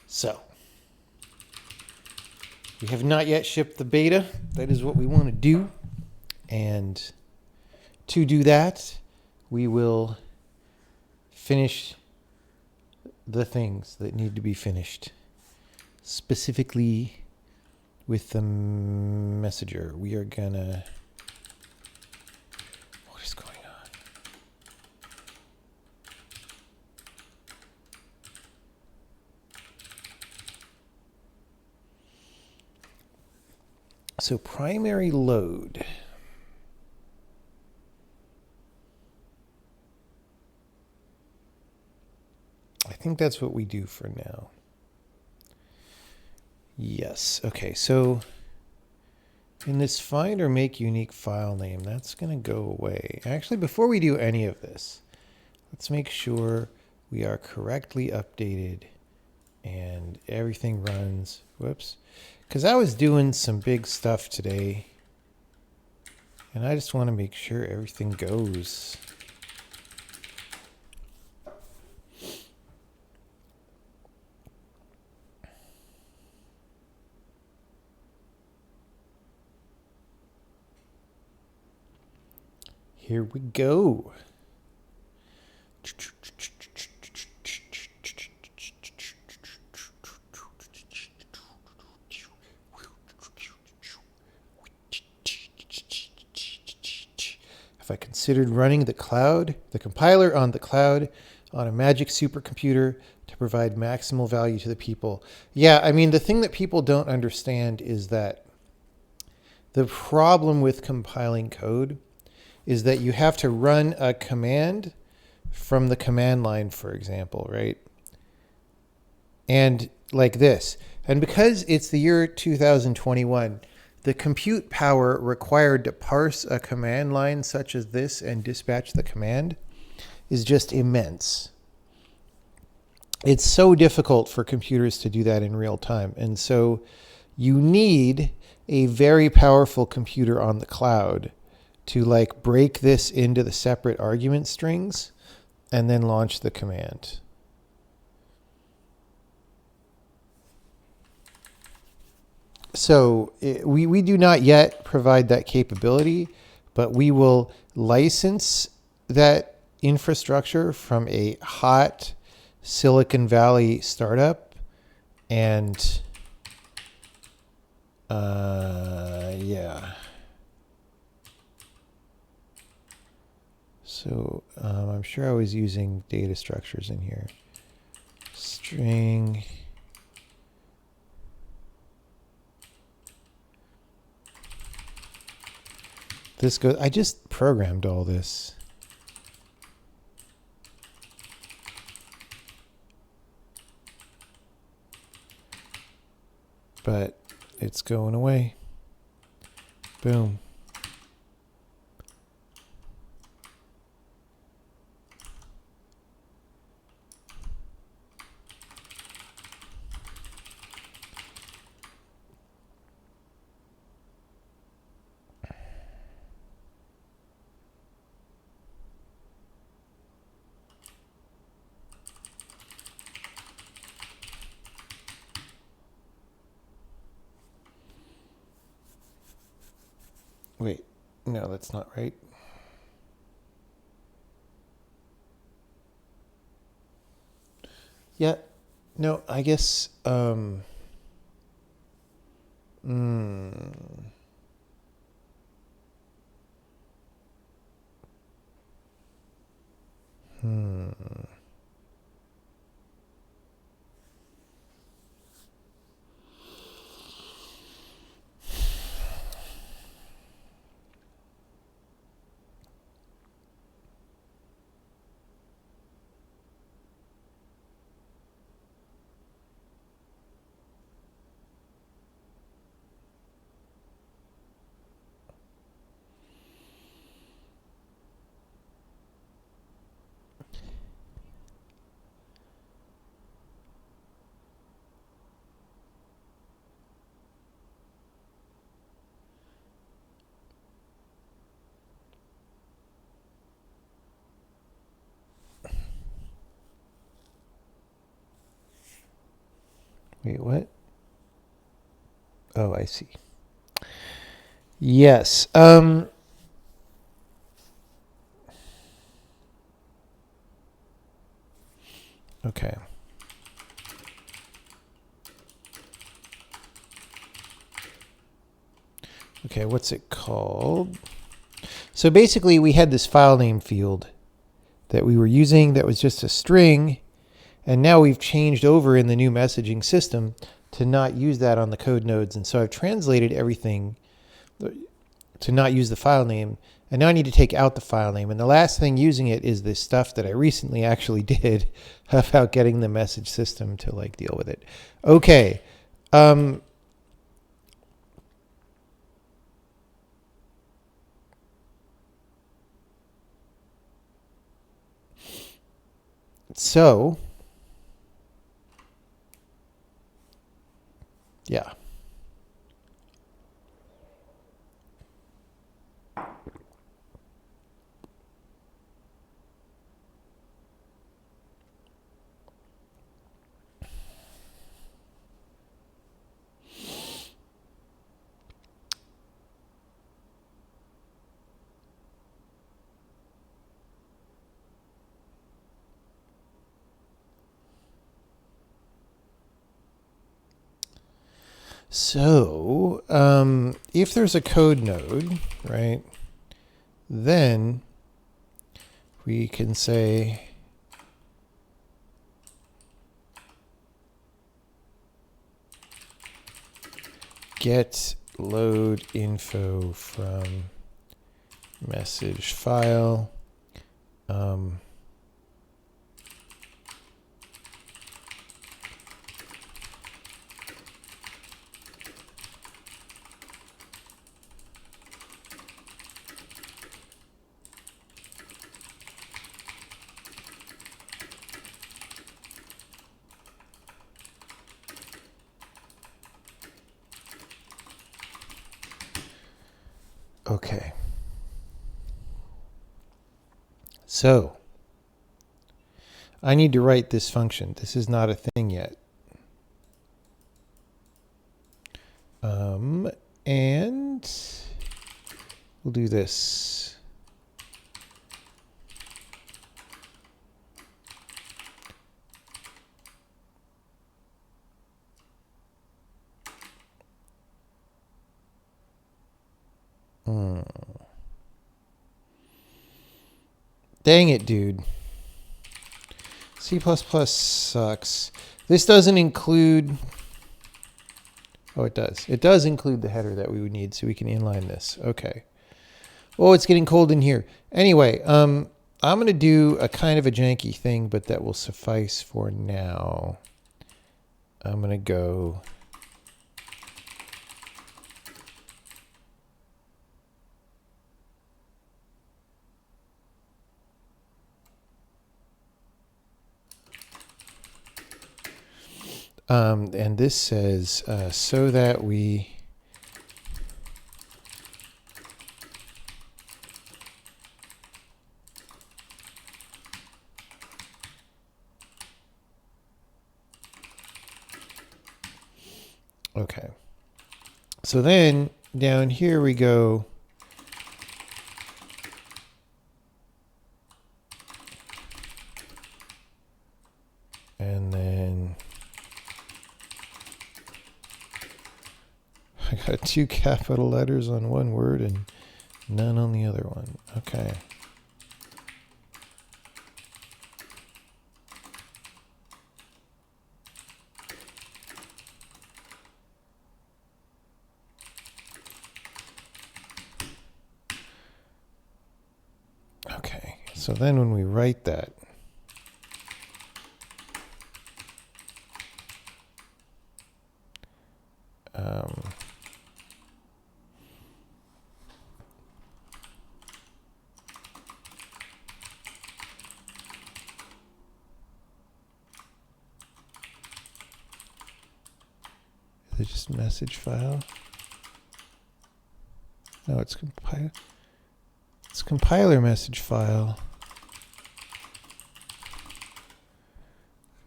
So, we have not yet shipped the beta. That is what we want to do. And to do that, we will finish the things that need to be finished. Specifically with the messenger. We are gonna... What is going on? So primary load. I think that's what we do for now. Yes. Okay, so in this find or make unique file name, that's going to go away. Actually, before we do any of this, let's make sure we are correctly updated and everything runs. Whoops. Because I was doing some big stuff today, and I just want to make sure everything goes. Here we go. If I considered running the compiler on the cloud on a magic supercomputer to provide maximal value to the people. Yeah, I mean, the thing that people don't understand is that the problem with compiling code is that you have to run a command from the command line, for example, right? And like this. And because it's the year 2021, the compute power required to parse a command line such as this and dispatch the command is just immense. It's so difficult for computers to do that in real time. And so you need a very powerful computer on the cloud to like break this into the separate argument strings and then launch the command. So we do not yet provide that capability, but we will license that infrastructure from a hot Silicon Valley startup. And yeah. So I'm sure I was using data structures in here. String. This goes, I just programmed all this. But it's going away. Boom. Wait, no, that's not right. Yeah, no, I guess, Wait, what? Oh, I see. Yes. Okay. Okay, what's it called? So basically we had this file name field that we were using that was just a string, and now we've changed over in the new messaging system to not use that on the code nodes. And so I've translated everything to not use the file name, and now I need to take out the file name. And the last thing using it is this stuff that I recently actually did about getting the message system to like deal with it. Okay. So, yeah. So, if there's a code node, right, then we can say get load info from message file. Okay. So I need to write this function. This is not a thing yet. And we'll do this. Dang it, dude. C++ sucks. This doesn't include... Oh, it does. It does include the header that we would need, so we can inline this. Okay. Oh, it's getting cold in here. Anyway, I'm going to do a kind of a janky thing, but that will suffice for now. I'm going to go... and this says, so that we... Okay. So then down here we go. And then I got 2 capital letters on one word and none on the other one. Okay. Okay. So then when we write that, is it just message file? No, it's compiler message file.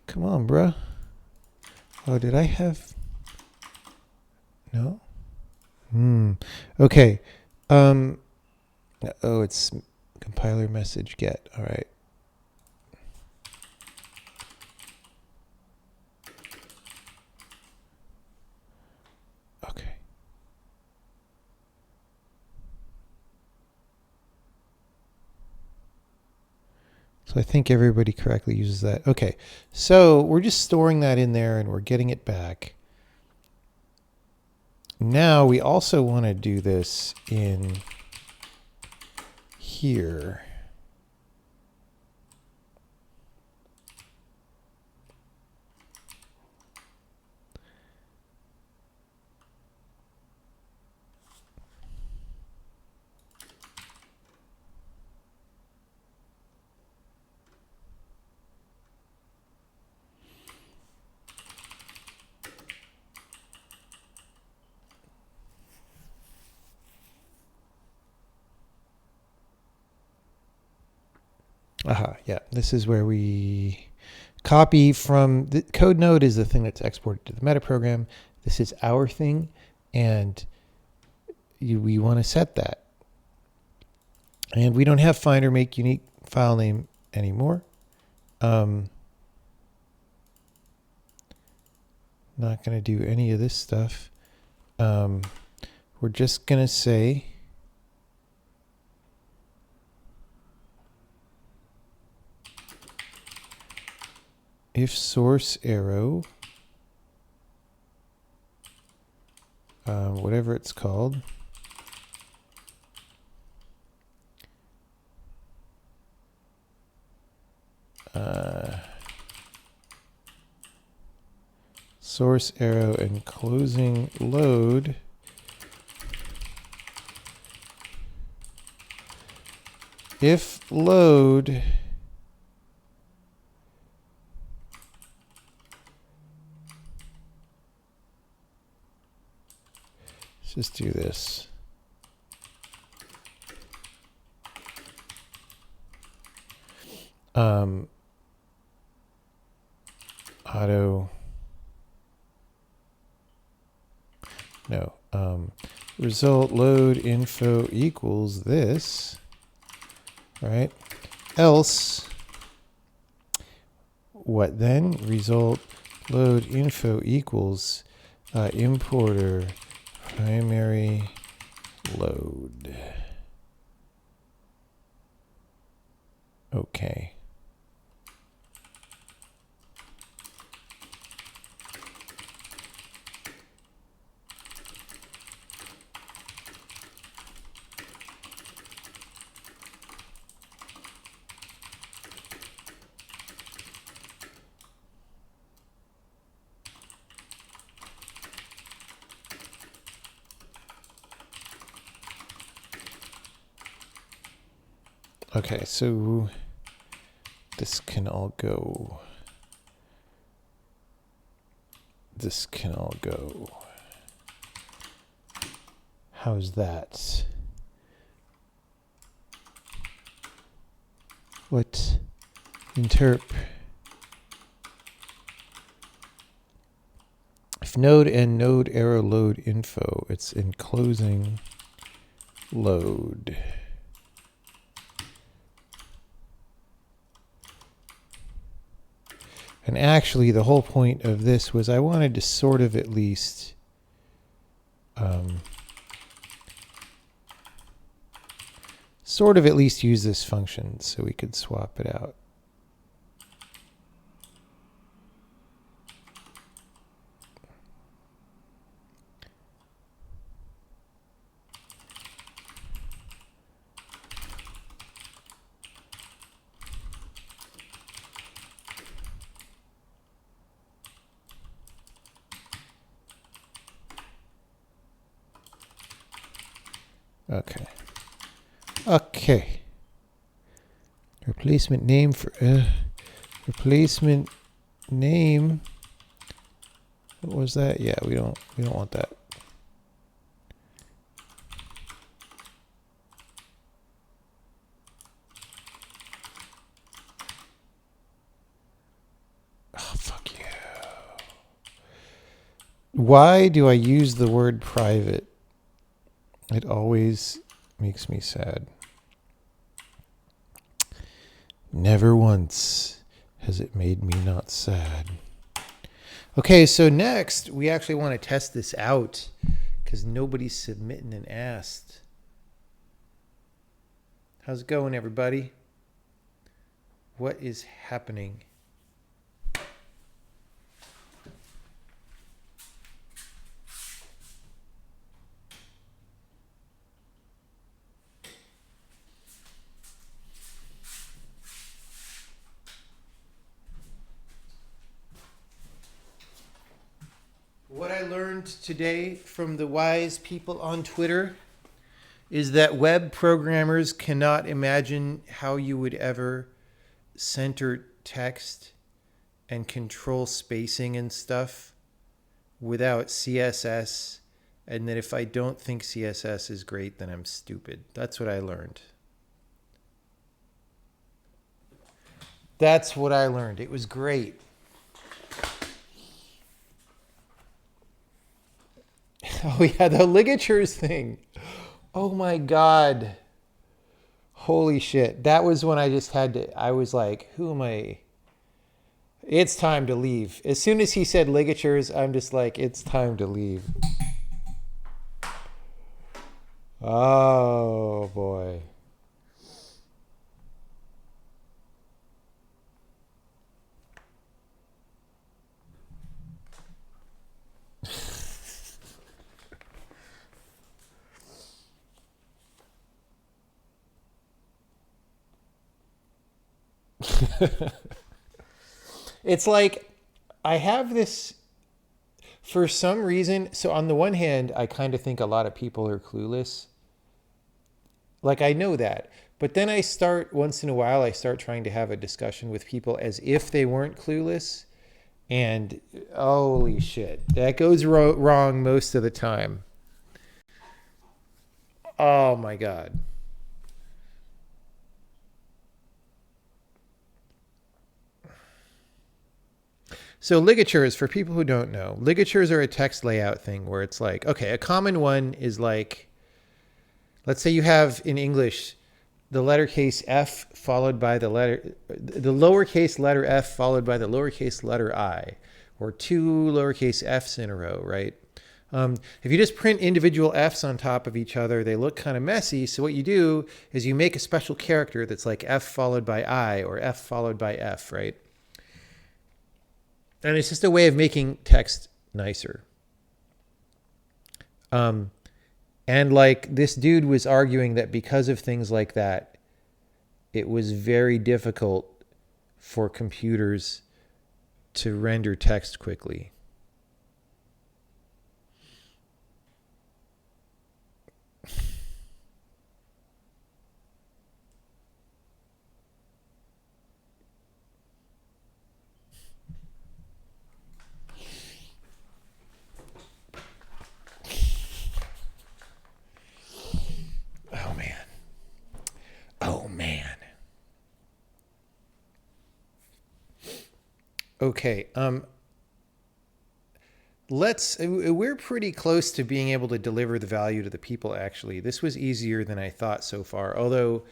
Come on, bruh. Oh, did I have... No? Okay. Oh, it's compiler message get. All right. Okay. So I think everybody correctly uses that. Okay. So we're just storing that in there and we're getting it back. Now we also want to do this in here. Aha, yeah. This is where we copy from the code node is the thing that's exported to the meta program. This is our thing, and we want to set that. And we don't have find or make unique file name anymore. Not going to do any of this stuff. We're just going to say if source arrow, whatever it's called, source arrow and closing load if load let's just do this. Auto no result load info equals this, right? Else what then? Result load info equals importer primary load. Okay. Okay, so this can all go. This can all go. How's that? What? Interp. If node and node arrow load info, it's enclosing load. And actually, the whole point of this was I wanted to sort of at least use this function so we could swap it out. Okay. Okay. Replacement name for replacement name. What was that? Yeah, we don't want that. Oh, fuck you. Why do I use the word private? It always makes me sad. Never once has it made me not sad. Okay, so next we actually want to test this out because nobody's submitting and asked. How's it going, everybody? What is happening? What I learned today from the wise people on Twitter is that web programmers cannot imagine how you would ever center text and control spacing and stuff without CSS, and that if I don't think CSS is great, then I'm stupid. That's what I learned. That's what I learned. It was great. Oh yeah, the ligatures thing. Oh my God. Holy shit. That was when I just had to, I was like, who am I? It's time to leave. As soon as he said ligatures, I'm just like, it's time to leave. Oh boy. It's like I have this for some reason. So on the one hand, I kind of think a lot of people are clueless. Like I know that. But then I start once in a while, I start trying to have a discussion with people as if they weren't clueless. And holy shit, that goes wrong most of the time. Oh my God. So ligatures, for people who don't know, ligatures are a text layout thing where it's like, okay, a common one is like, let's say you have in English the letter case F followed by the lowercase letter F followed by the lowercase letter I, or two lowercase F's in a row, right? If you just print individual F's on top of each other, they look kind of messy. So what you do is you make a special character that's like F followed by I or F followed by F, right? And it's just a way of making text nicer. And like this dude was arguing that because of things like that, it was very difficult for computers to render text quickly. Oh man. Oh man. Okay. We're pretty close to being able to deliver the value to the people, actually. This was easier than I thought so far. Although,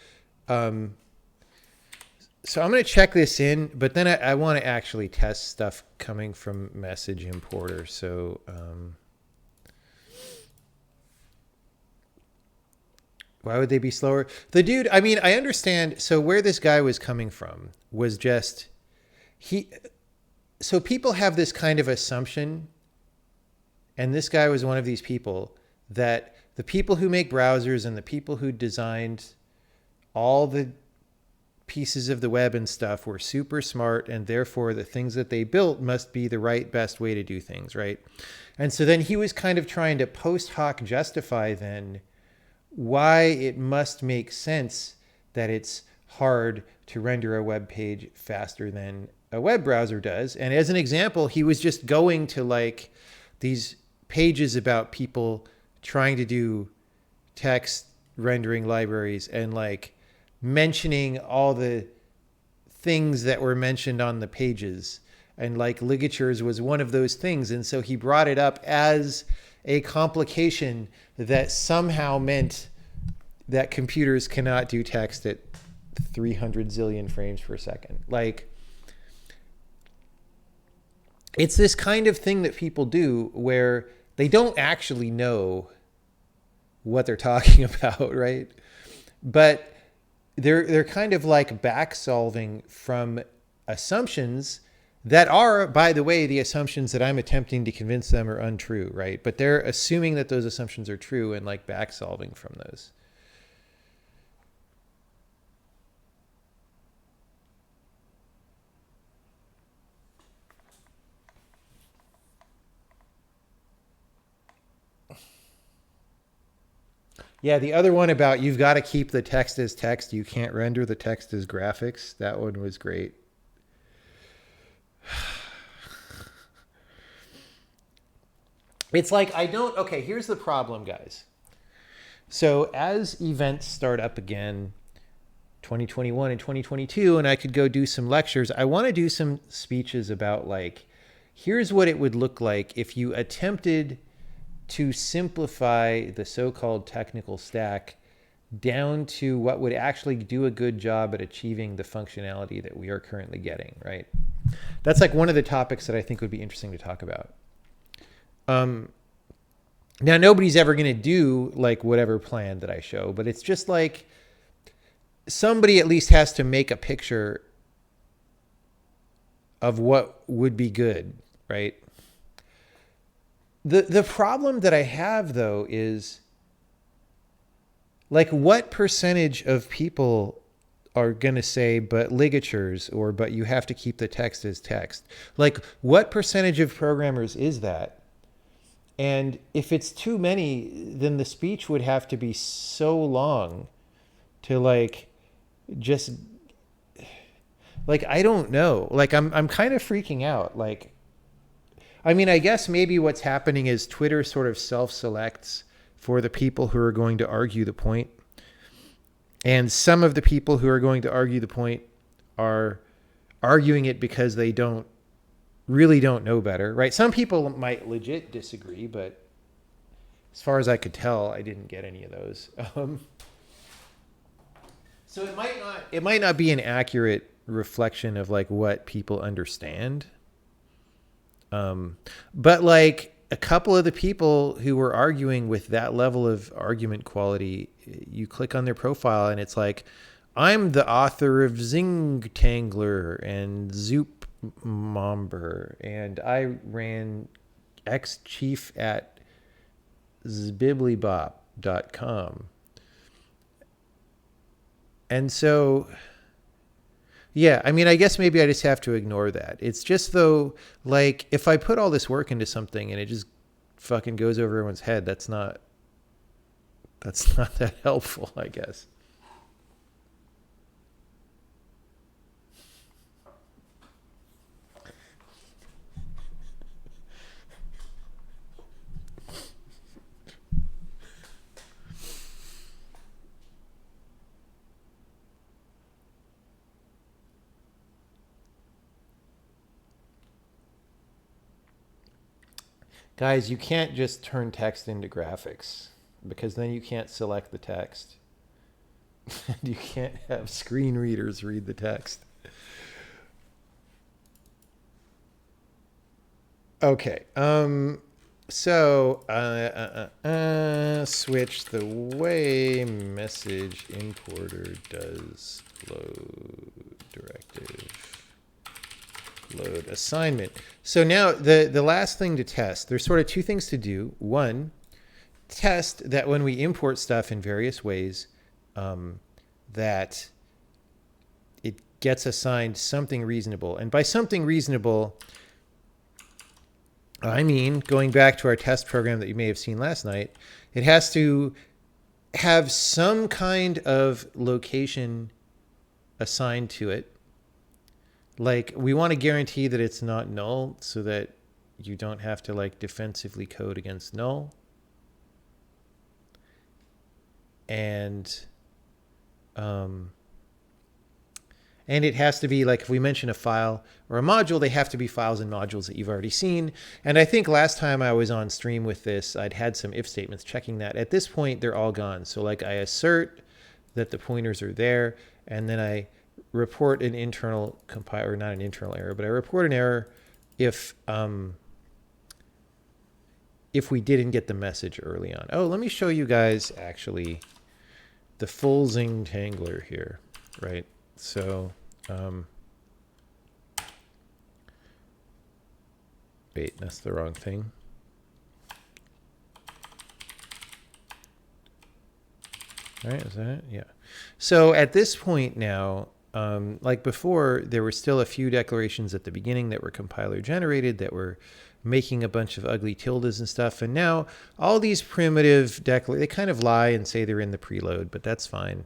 so I'm going to check this in, but then I want to actually test stuff coming from message importer. So, why would they be slower? The dude, I mean, I understand. So where this guy was coming from was just, so people have this kind of assumption, and this guy was one of these people, that the people who make browsers and the people who designed all the pieces of the web and stuff were super smart, and therefore the things that they built must be the right, best way to do things, right? And so then he was kind of trying to post hoc justify then why it must make sense that it's hard to render a web page faster than a web browser does. And as an example, he was just going to like these pages about people trying to do text rendering libraries and like mentioning all the things that were mentioned on the pages. and like ligatures was one of those things. And so he brought it up as a complication that somehow meant that computers cannot do text at 300 zillion frames per second. Like, it's this kind of thing that people do where they don't actually know what they're talking about, right? But they're kind of like back solving from assumptions that are, by the way, the assumptions that I'm attempting to convince them are untrue, right? But they're assuming that those assumptions are true and like back solving from those. Yeah, the other one about you've got to keep the text as text, you can't render the text as graphics. That one was great. It's like, I don't, okay, here's the problem, guys. So as events start up again, 2021 and 2022, and I could go do some lectures, I want to do some speeches about like, here's what it would look like if you attempted to simplify the so-called technical stack down to what would actually do a good job at achieving the functionality that we are currently getting, right? That's like one of the topics that I think would be interesting to talk about. Now, nobody's ever going to do like whatever plan that I show, but it's just like somebody at least has to make a picture of what would be good, right? The problem that I have, though, is like what percentage of people are going to say, but ligatures, or but you have to keep the text as text? Like, what percentage of programmers is that? And if it's too many, then the speech would have to be so long to like just like, I don't know. Like, I'm kind of freaking out. Like, I mean, I guess maybe what's happening is Twitter sort of self-selects for the people who are going to argue the point. And some of the people who are going to argue the point are arguing it because they really don't know better, right? Some people might legit disagree, but as far as I could tell, I didn't get any of those. So it might not be an accurate reflection of like what people understand. But like a couple of the people who were arguing with that level of argument quality, you click on their profile and it's like, I'm the author of Zingtangler and Zoop Momber, and I ran Xchief at zbiblibop.com. And so, yeah, I mean, I guess maybe I just have to ignore that. It's just, though, like, if I put all this work into something and it just fucking goes over everyone's head, that's not that helpful, I guess. Guys, you can't just turn text into graphics because then you can't select the text. You can't have screen readers read the text. Okay. So switch the way message importer does load directive. Load assignment. So now the last thing to test, there's sort of two things to do. One, test that when we import stuff in various ways, that it gets assigned something reasonable. And by something reasonable, I mean, going back to our test program that you may have seen last night, it has to have some kind of location assigned to it. Like, we want to guarantee that it's not null so that you don't have to like defensively code against null. And it has to be like, if we mention a file or a module, they have to be files and modules that you've already seen. And I think last time I was on stream with this, I'd had some if statements checking that. At this point, they're all gone. So like I assert that the pointers are there, and then I report an internal compile, or not an internal error, but I report an error if we didn't get the message early on. Oh, let me show you guys actually the full Zingtangler here, right? So, wait, that's the wrong thing. All right, is that it? Yeah. So at this point now, like before, there were still a few declarations at the beginning that were compiler generated that were making a bunch of ugly tildes and stuff. And now all these primitive they kind of lie and say they're in the preload, but that's fine,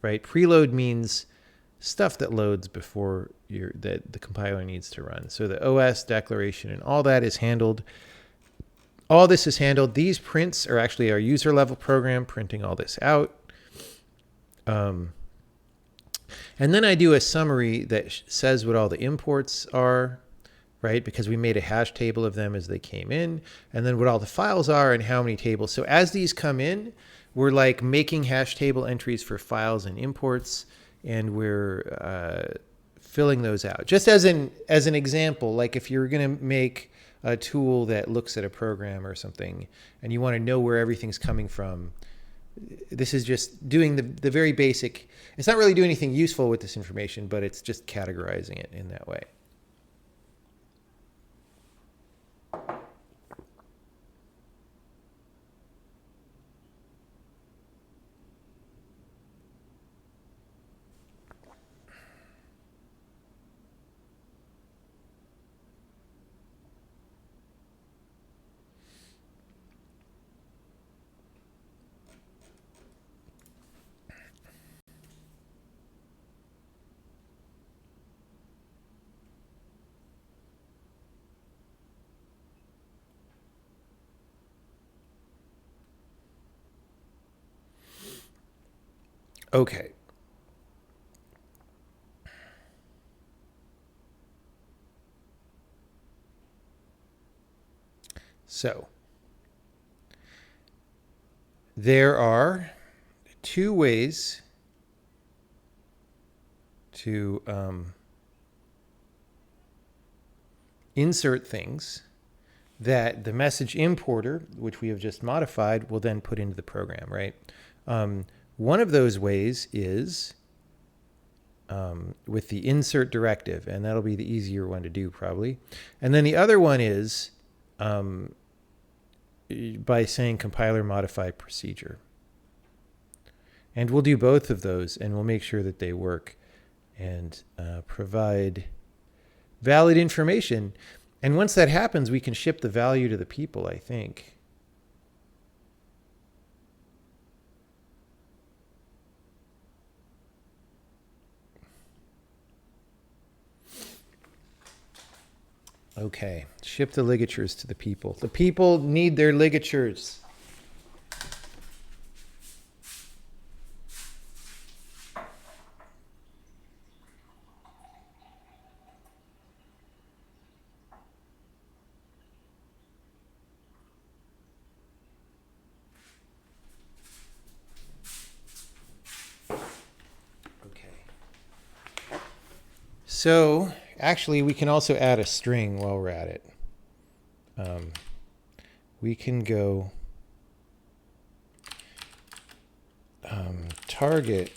right? Preload means stuff that loads before that the compiler needs to run. So the OS declaration and all that is handled. All this is handled. These prints are actually our user level program printing all this out. And then I do a summary that says what all the imports are, right? Because we made a hash table of them as they came in, and then what all the files are and how many tables. So as these come in, we're like making hash table entries for files and imports, and we're filling those out. Just as an example, like if you're going to make a tool that looks at a program or something, and you want to know where everything's coming from, this is just doing the very basic. It's not really doing anything useful with this information, but it's just categorizing it in that way. Okay. So there are two ways to insert things that the message importer, which we have just modified, will then put into the program, right? One of those ways is with the insert directive, and that'll be the easier one to do probably. And then the other one is by saying compiler modify procedure. And we'll do both of those, and we'll make sure that they work and provide valid information. And once that happens, we can ship the value to the people, I think. Okay, ship the ligatures to the people. The people need their ligatures. So actually, we can also add a string while we're at it. We can go target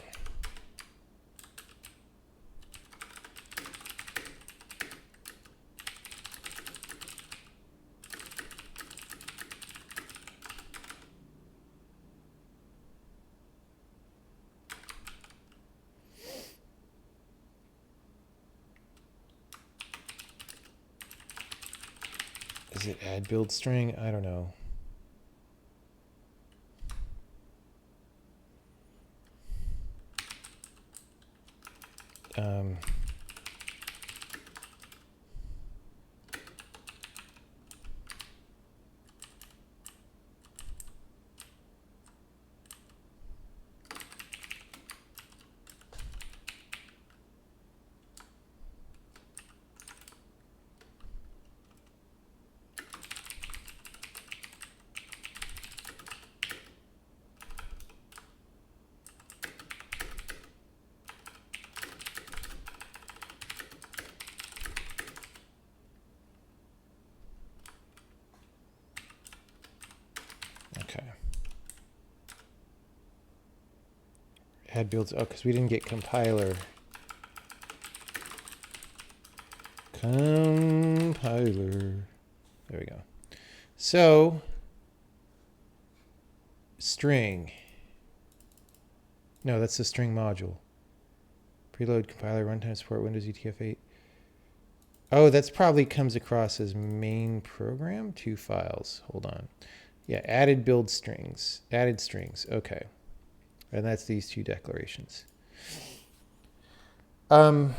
Is it add build string? I don't know. Add builds. Oh, because we didn't get compiler. Compiler. There we go. So, string. No, that's the string module. Preload, compiler, runtime support, Windows UTF-8. Oh, that's probably comes across as main program. 2 files. Hold on. Yeah, added build strings. Added strings. Okay. And that's these 2 declarations. And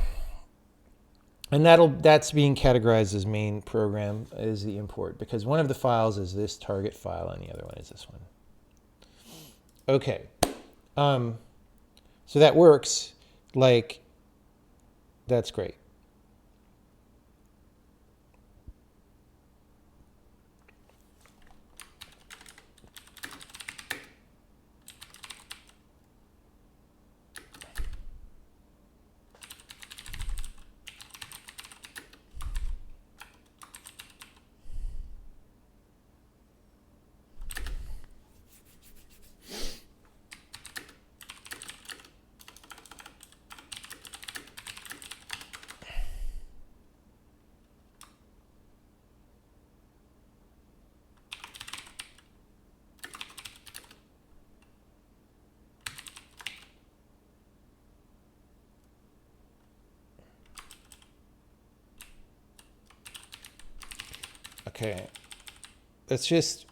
that's being categorized as main program is the import, because one of the files is this target file and the other one is this one. Okay. So that works. Like, that's great. Okay, let's just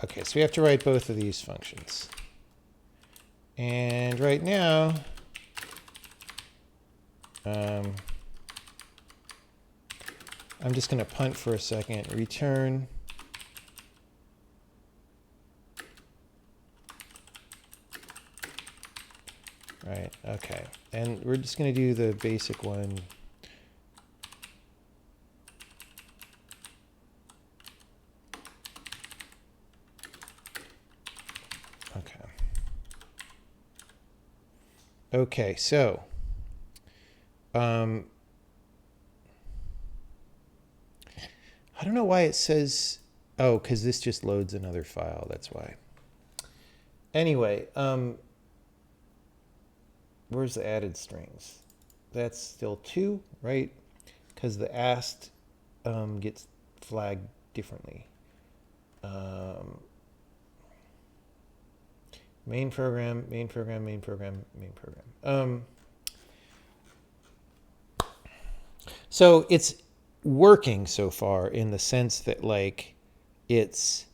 okay, so we have to write both of these functions. And right now, I'm just going to punt for a second. Return. Right, okay. And we're just going to do the basic one. Okay, so I don't know why it says, oh, because this just loads another file, that's why. Anyway, where's the added strings? That's still 2, right? Because the ast gets flagged differently. Main program, main program, main program, main program. So it's working so far in the sense that, like, this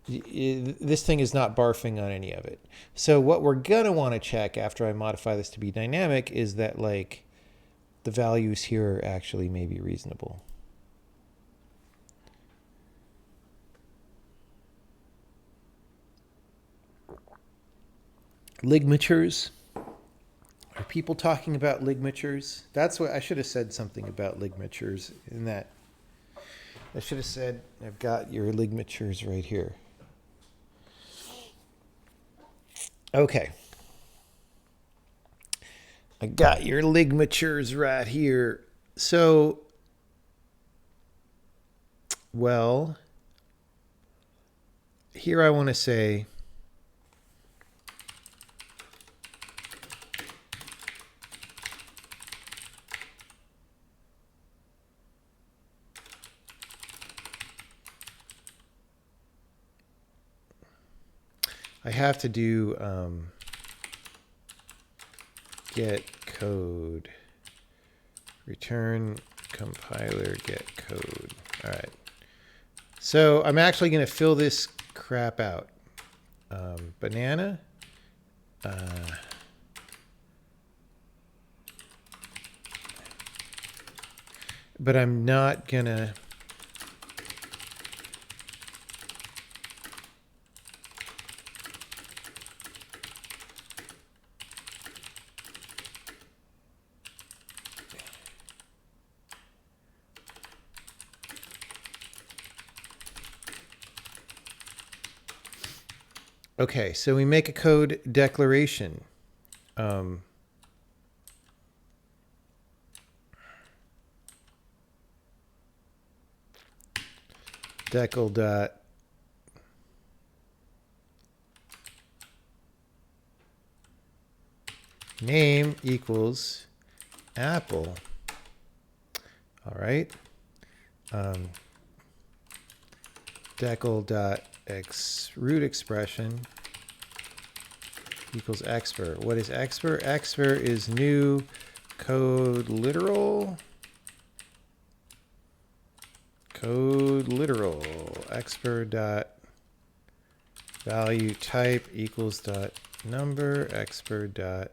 thing is not barfing on any of it. So what we're gonna want to check after I modify this to be dynamic is that, like, the values here actually may be reasonable. Ligatures. Are people talking about ligatures? That's what I should have said, something about ligatures in that. I should have said, I've got your ligatures right here. Okay. I got your ligatures right here. So, well, here I want to say, I have to do get code, return compiler get code. All right. So I'm actually going to fill this crap out. Banana. But I'm not going to Okay, so we make a code declaration. Decal dot name equals apple. All right. Decal dot root expression equals expr. What is expr? Expr is new code literal. Code literal. Expr dot value type equals dot number. Expr dot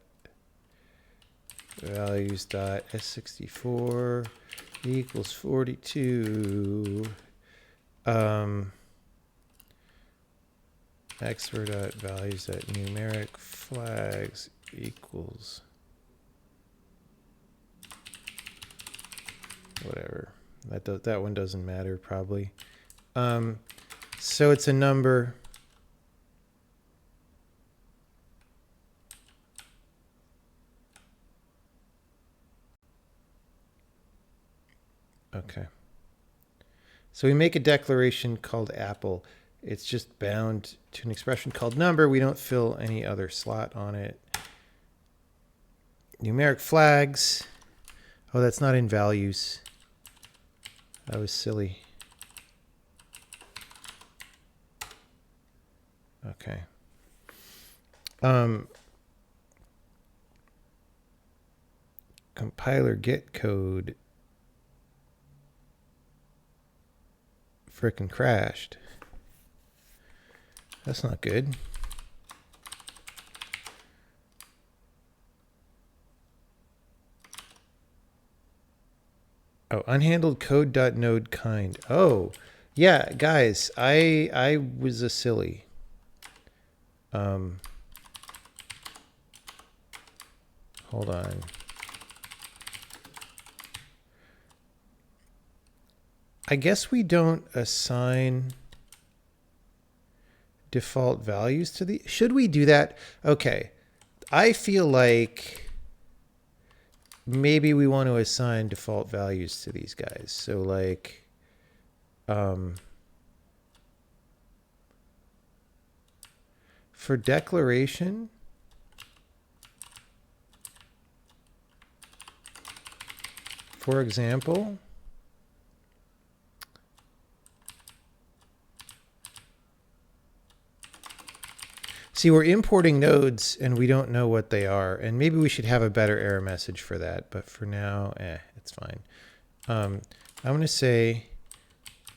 values dot s64 equals 42. Expr dot values dot numeric flags equals whatever. That one doesn't matter probably. So it's a number. Okay. So we make a declaration called apple. It's just bound to an expression called number. We don't fill any other slot on it. Numeric flags. Oh, that's not in values. That was silly. Okay. Compiler get code frickin' crashed. That's not good. Oh, unhandled code.node kind. Oh, yeah, guys, I was a silly. Hold on. I guess we don't assign default values to the. Should we do that? Okay. I feel like maybe we want to assign default values to these guys. So like, for declaration, for example, see, we're importing nodes and we don't know what they are. And maybe we should have a better error message for that. But for now, it's fine. I'm going to say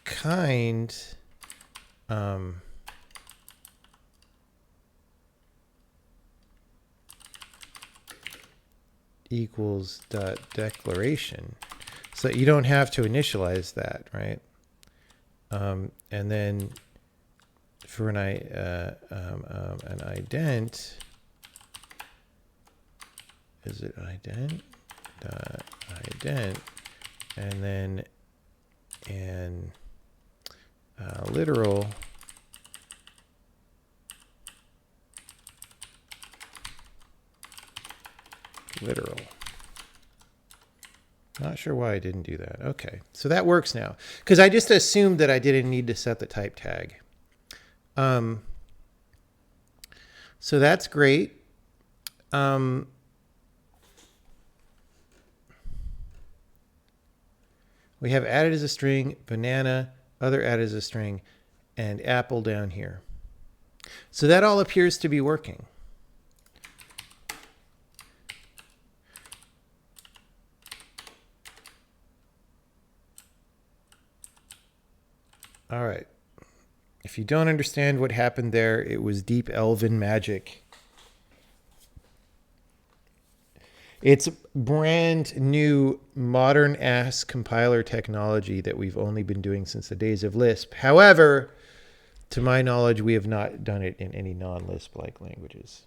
kind equals dot declaration. So you don't have to initialize that, right? And then for an ident, is it ident? Ident, and then an literal Not sure why I didn't do that. Okay, so that works now because I just assumed that I didn't need to set the type tag. So that's great. We have added as a string, banana, other added as a string, and apple down here. So that all appears to be working. All right. If you don't understand what happened there, it was deep elven magic. It's brand new, modern ass compiler technology that we've only been doing since the days of Lisp. However, to my knowledge, we have not done it in any non-Lisp-like languages.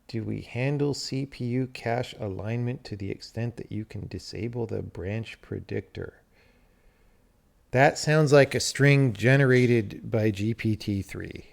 Do we handle CPU cache alignment to the extent that you can disable the branch predictor? That sounds like a string generated by GPT-3.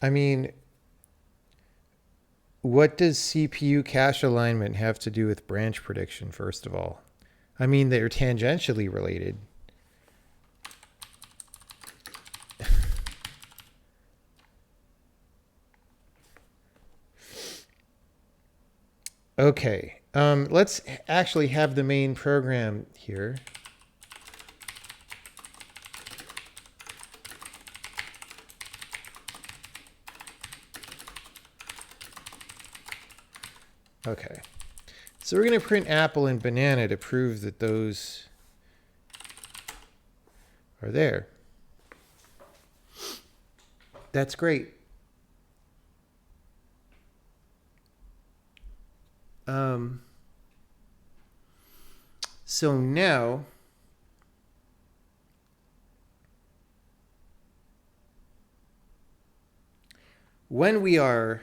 I mean, what does CPU cache alignment have to do with branch prediction, first of all? I mean, they're tangentially related. Okay, let's actually have the main program here. Okay, so we're going to print apple and banana to prove that those are there. That's great. So now when we're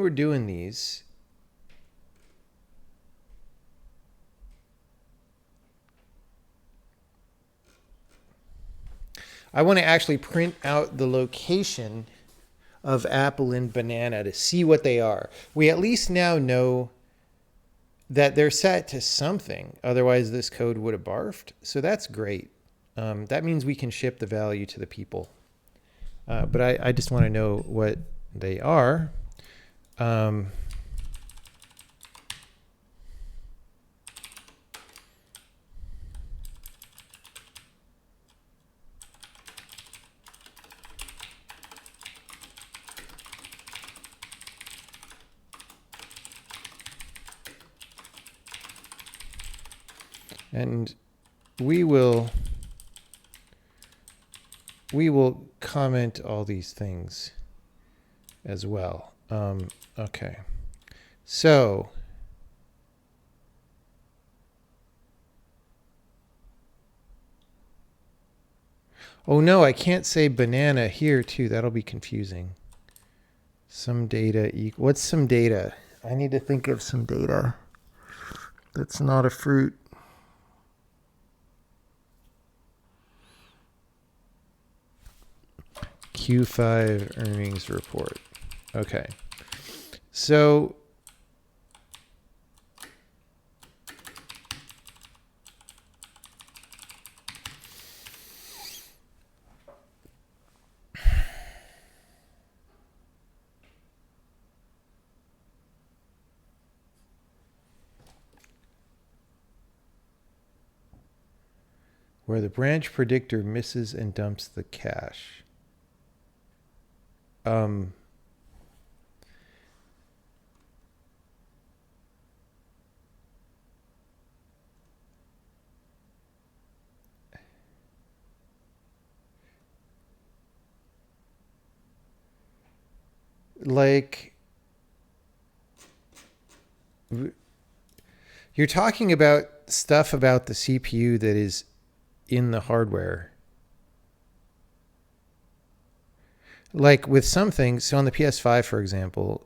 doing these, I want to actually print out the location of apple and banana to see what they are. We at least now know that they're set to something. Otherwise, this code would have barfed. So that's great. That means we can ship the value to the people. But I just want to know what they are. And we will comment all these things as well. Okay. So oh no, I can't say banana here too. That'll be confusing. Some data. What's some data? I need to think of some data. That's not a fruit. Q5 earnings report. Okay. So where the branch predictor misses and dumps the cache. Like, you're talking about stuff about the CPU that is in the hardware. Like with some things, so on the PS5, for example,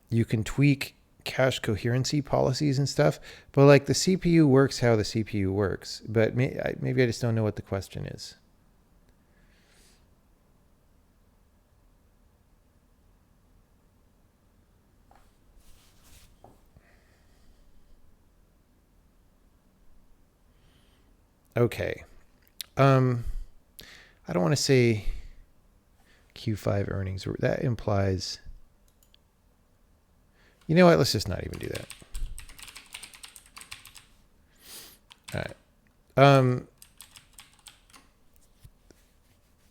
you can tweak cache coherency policies and stuff, but like the CPU works how the CPU works. But maybe I just don't know what the question is. Okay. I don't want to say Q5 earnings. That implies, you know what? Let's just not even do that. All right.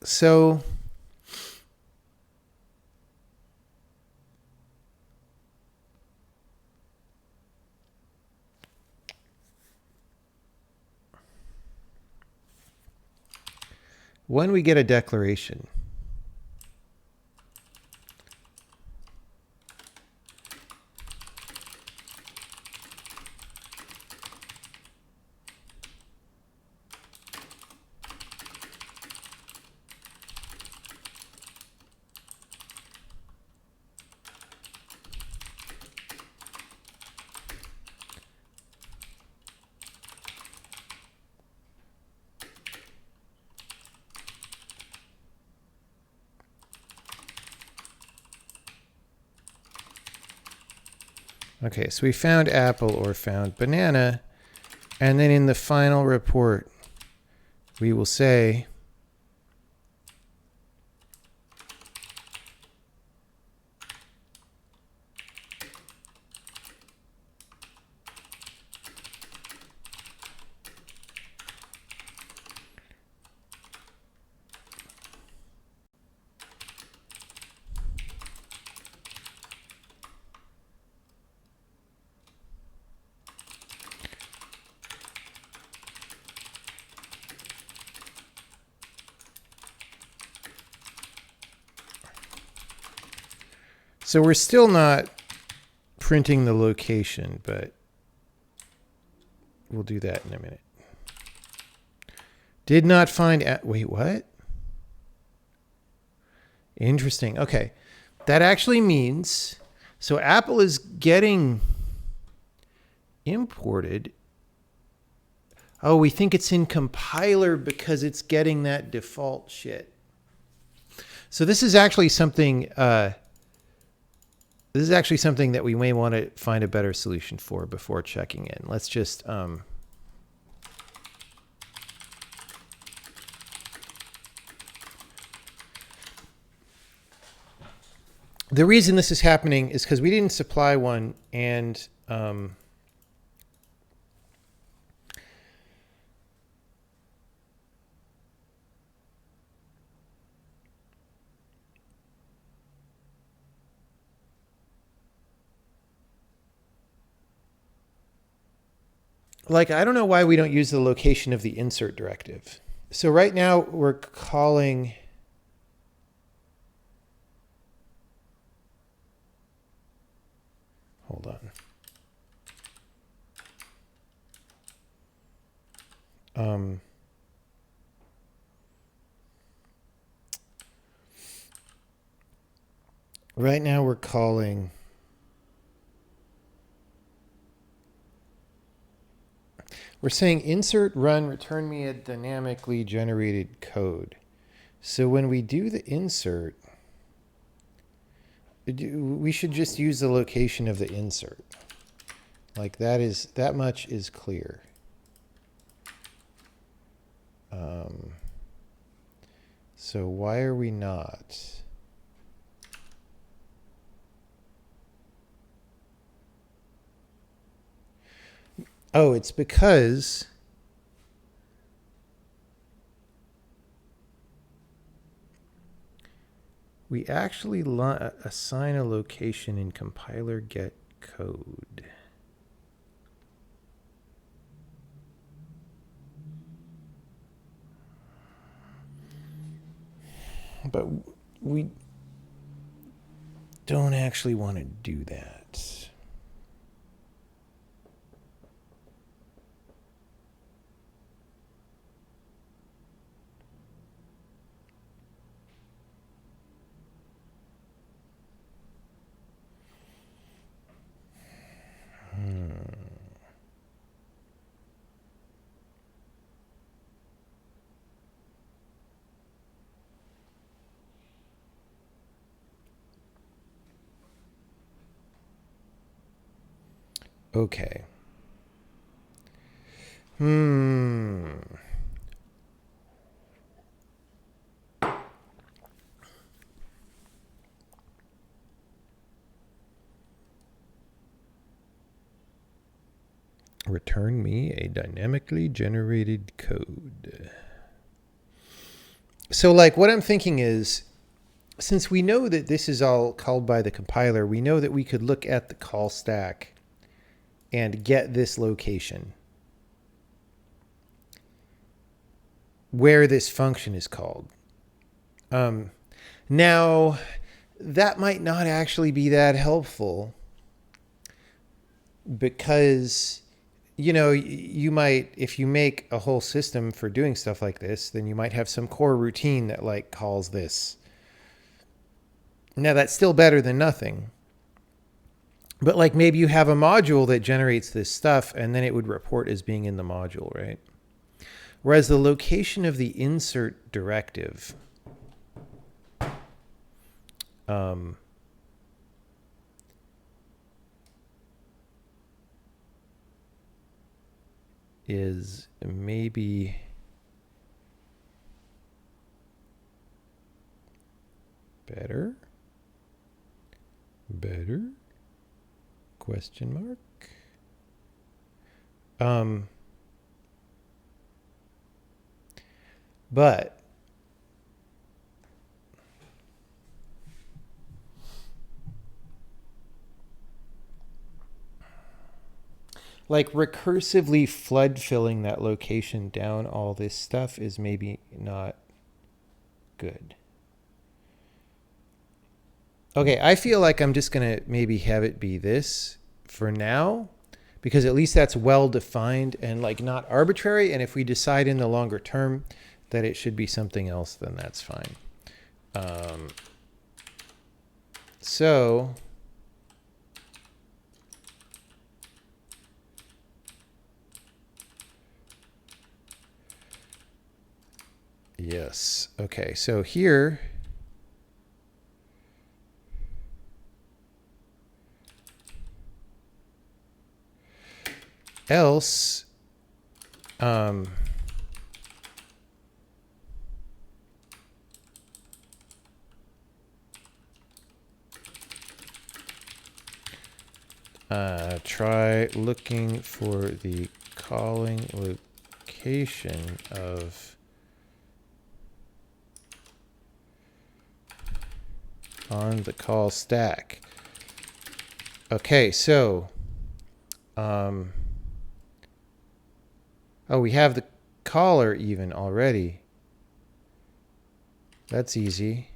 So when we get a declaration. Okay, so we found apple or found banana, and then in the final report, we will say so we're still not printing the location, but we'll do that in a minute. Did not find... Wait, what? Interesting. Okay. That actually means... So Apple is getting imported. Oh, we think it's in compiler because it's getting that default shit. So this is actually something... This is actually something that we may want to find a better solution for before checking in. Let's just... The reason this is happening is because we didn't supply one, and like, I don't know why we don't use the location of the insert directive. So right now we're calling... Hold on. Right now we're calling... We're saying insert run, return me a dynamically generated code. So when we do the insert, we should just use the location of the insert. Like that much is clear. So why are we not? Oh, it's because we actually assign a location in compiler get code. But we don't actually want to do that. Okay. Return me a dynamically generated code. So like what I'm thinking is, since we know that this is all called by the compiler, we know that we could look at the call stack and get this location. where this function is called. Now, that might not actually be that helpful because, you know, you might, if you make a whole system for doing stuff like this, then you might have some core routine that like calls this. Now, that's still better than nothing. But like maybe you have a module that generates this stuff and then it would report as being in the module, right? Whereas the location of the insert directive is maybe better? Question mark. But like recursively flood filling that location down all this stuff is maybe not good. Okay, I feel like I'm just going to maybe have it be this for now, because at least that's well defined and like not arbitrary. And if we decide in the longer term that it should be something else, then that's fine. So yes. Okay, so here else try looking for the calling location of on the call stack. Okay, so oh, we have the caller even already. That's easy.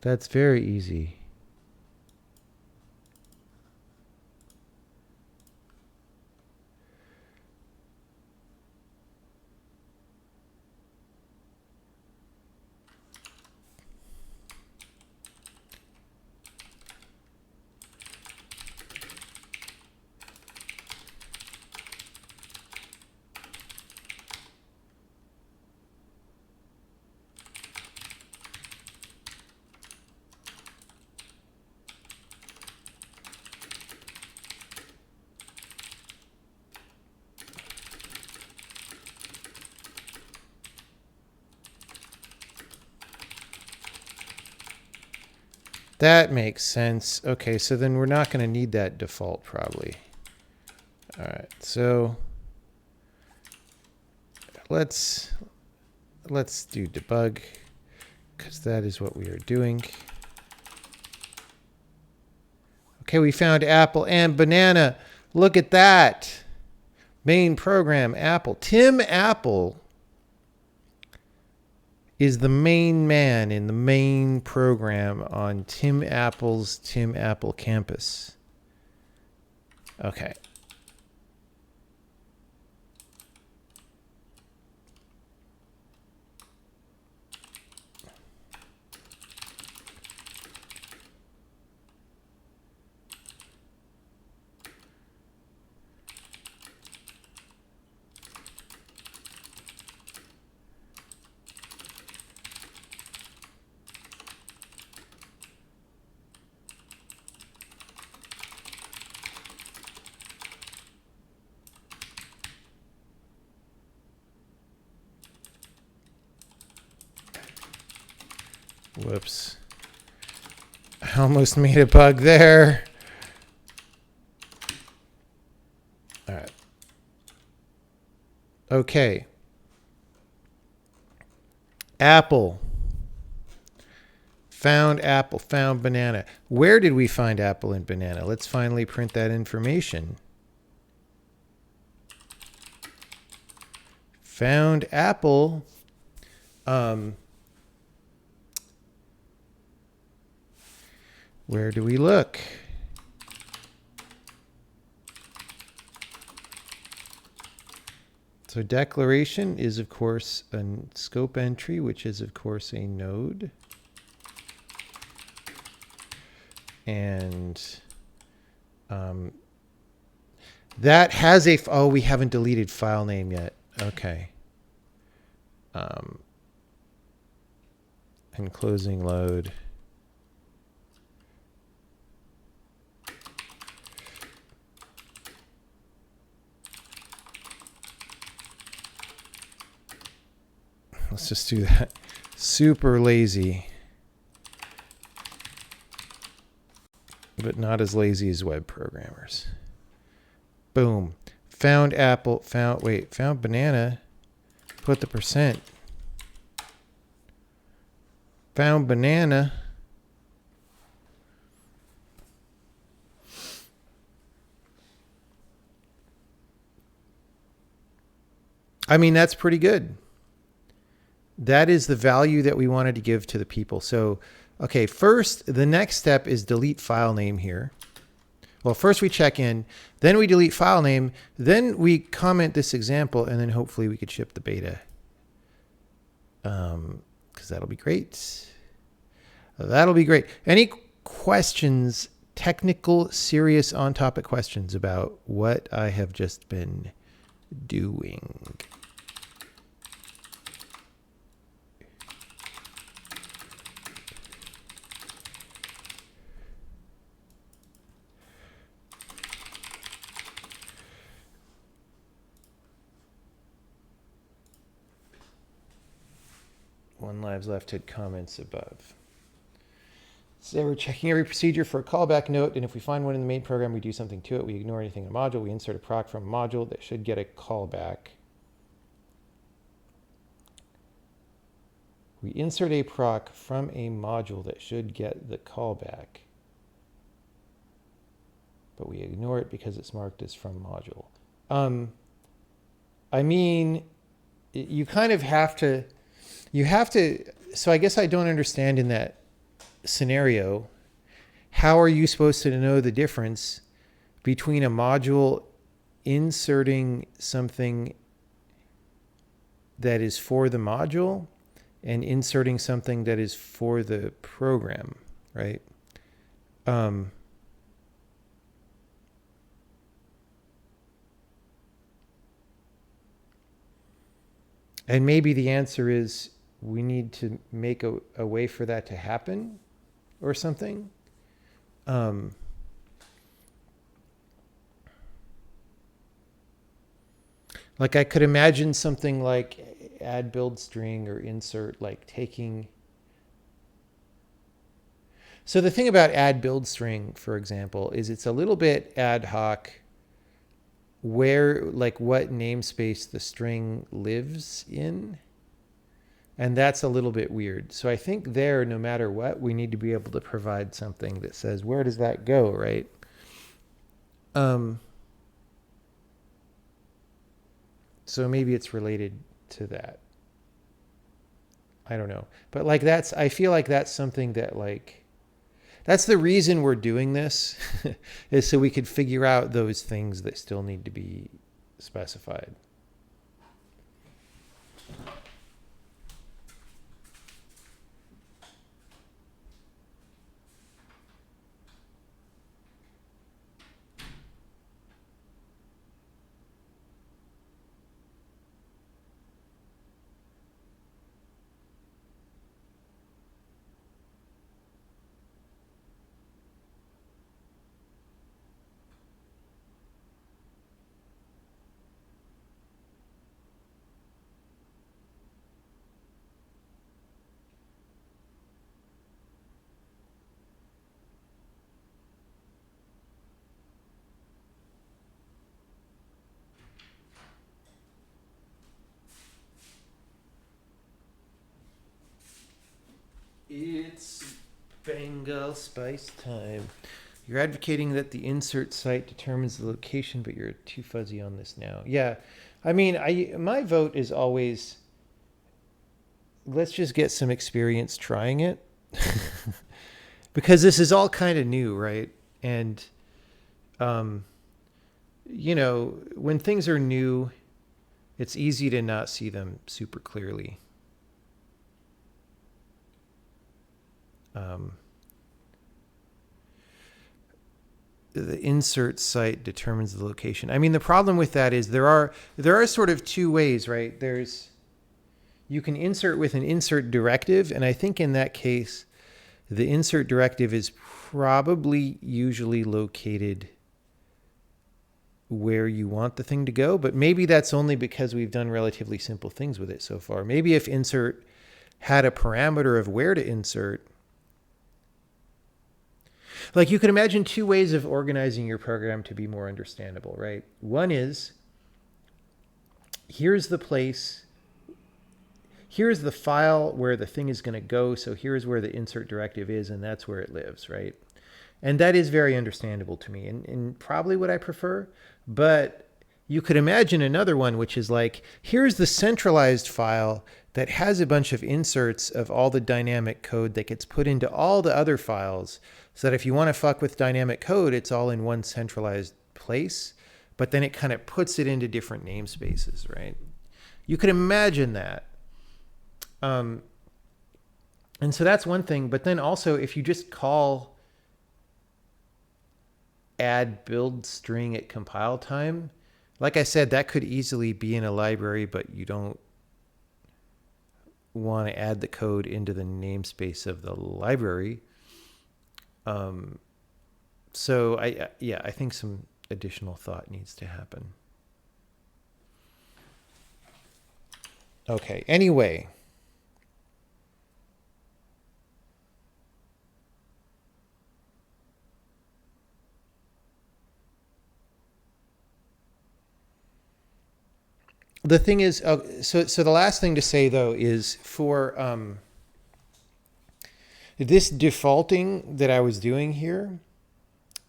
That's very easy. That makes sense. Okay, so then we're not going to need that default probably. All right, so let's do debug because that is what we are doing. Okay, we found Apple and Banana. Look at that. Main program, Apple. Tim Apple is the main man in the main program on Tim Apple's Tim Apple campus. Okay. Whoops. I almost made a bug there. All right. Okay. Apple. Found Apple, found Banana. Where did we find Apple and Banana? Let's finally print that information. found apple. Where do we look? So declaration is, of course, a scope entry, which is, of course, a node. And that has a, oh, we haven't deleted file name yet. Okay. And closing load. Let's just do that. Super lazy. But not as lazy as web programmers. Boom. Found apple. Found banana. Put the %. Found banana. I mean, that's pretty good. That is the value that we wanted to give to the people. So, okay, first, the next step is delete file name here. Well, first we check in, then we delete file name, then we comment this example, and then hopefully we could ship the beta. Because that'll be great. That'll be great. Any questions, technical, serious, on-topic questions about what I have just been doing? One lives left hit comments above. So we're checking every procedure for a callback note, and if we find one in the main program, we do something to it. We ignore anything in a module. We insert a proc from a module that should get a callback. We insert a proc from a module that should get the callback, but we ignore it because it's marked as from module. I mean, you kind of have to, so I guess I don't understand in that scenario, how are you supposed to know the difference between a module inserting something that is for the module and inserting something that is for the program, right? And maybe the answer is we need to make a way for that to happen or something. Like I could imagine something like add build string or insert, like taking. So the thing about add build string, for example, is it's a little bit ad hoc where, like what namespace the string lives in. And that's a little bit weird. So I think there, no matter what, we need to be able to provide something that says, where does that go, right? So maybe it's related to that. I don't know. But like I feel like that's something that like, that's the reason we're doing this is so we could figure out those things that still need to be specified. It's Bengal spice time. You're advocating that the insert site determines the location, but you're too fuzzy on this now. Yeah, I mean, my vote is always, let's just get some experience trying it. Because this is all kind of new, right? And um, when things are new, it's easy to not see them super clearly. Um, the insert site determines the location. I mean, the problem with that is there are sort of two ways, right? You can insert with an insert directive, and I think in that case, the insert directive is probably usually located where you want the thing to go, but maybe that's only because we've done relatively simple things with it so far. Maybe if insert had a parameter of where to insert, like you could imagine two ways of organizing your program to be more understandable, right? One is, here's the place, here's the file where the thing is going to go, so here's where the insert directive is, and that's where it lives, right? And that is very understandable to me, and probably what I prefer. But you could imagine another one, which is like, here's the centralized file that has a bunch of inserts of all the dynamic code that gets put into all the other files, so that if you want to fuck with dynamic code, it's all in one centralized place, but then it kind of puts it into different namespaces, right? You could imagine that. And so that's one thing. But then also, if you just call add build string at compile time, like I said, that could easily be in a library, but you don't want to add the code into the namespace of the library. So I think some additional thought needs to happen. Okay, anyway. The thing is, so the last thing to say though is for this defaulting that I was doing here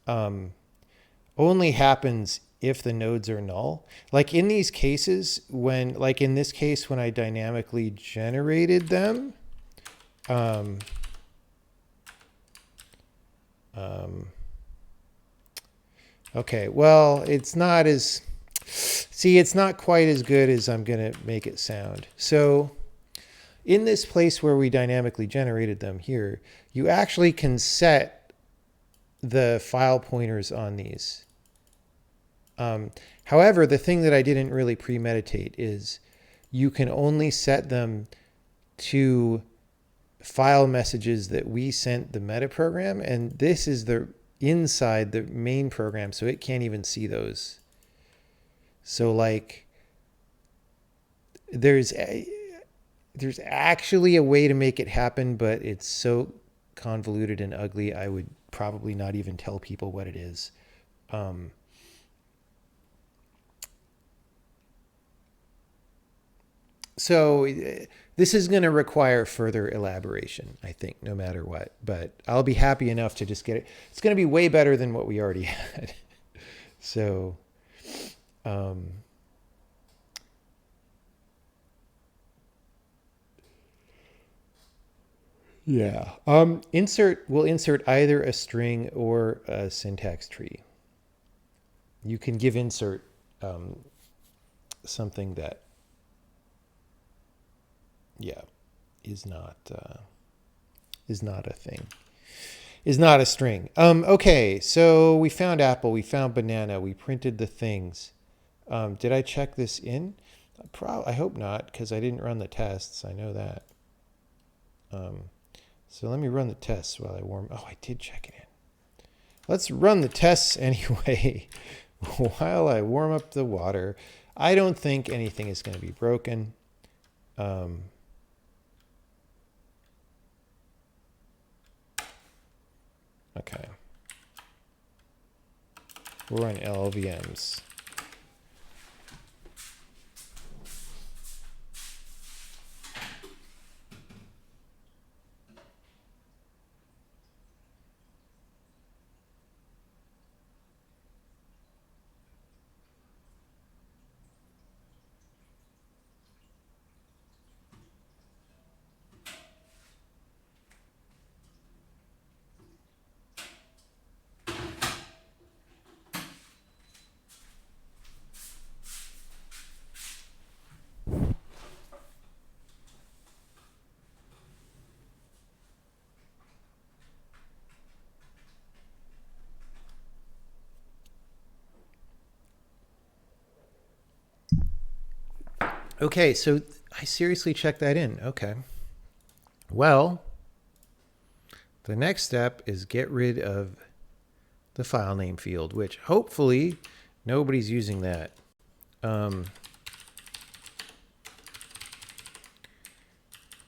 only happens if the nodes are null. Like in these cases, like in this case, when I dynamically generated them, okay, well, it's not quite as good as I'm going to make it sound. So in this place where we dynamically generated them here, you actually can set the file pointers on these. However, the thing that I didn't really premeditate is you can only set them to file messages that we sent the meta program, and this is the inside the main program, so it can't even see those. So like there's actually a way to make it happen, but it's so convoluted and ugly, I would probably not even tell people what it is. So this is going to require further elaboration, I think, no matter what. But I'll be happy enough to just get it. It's going to be way better than what we already had. So, yeah. We'll insert either a string or a syntax tree. You can give insert something that, is not a thing, is not a string. Okay, so we found apple, we found banana, we printed the things. Did I check this in? I hope not, because I didn't run the tests. I know that. So let me run the tests while I warm. Oh, I did check it in. Let's run the tests anyway while I warm up the water. I don't think anything is going to be broken. Okay. We'll run LLVMs. Okay, so I seriously checked that in. Okay. Well, the next step is get rid of the file name field, which hopefully nobody's using that.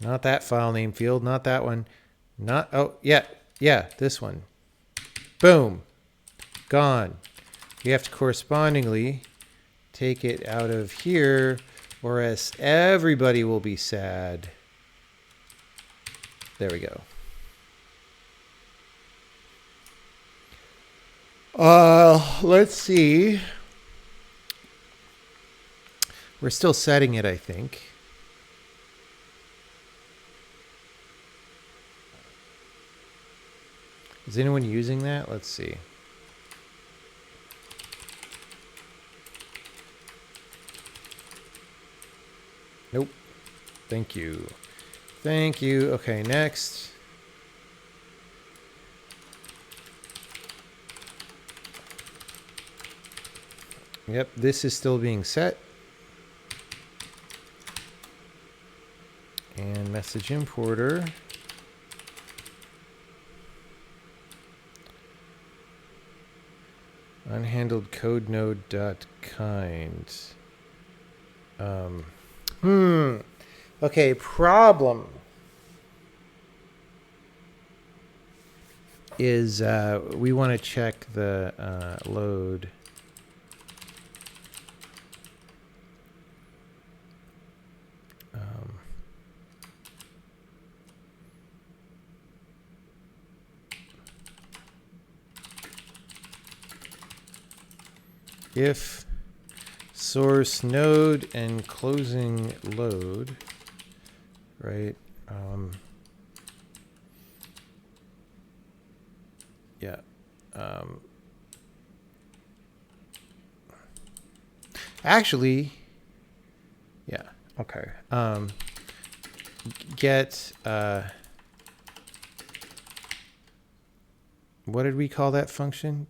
Not that file name field, not that one. Not, oh, yeah, this one. Boom, gone. You have to correspondingly take it out of here, or else everybody will be sad. There we go. Let's see. We're still setting it, I think. Is anyone using that? Let's see. Nope. Thank you. Thank you. Okay, next. Yep, this is still being set. And message importer. Unhandled code node dot kind. Okay, problem is we want to check the load. If source node and closing load, right? Yeah. Actually, yeah. Okay. Get what did we call that function?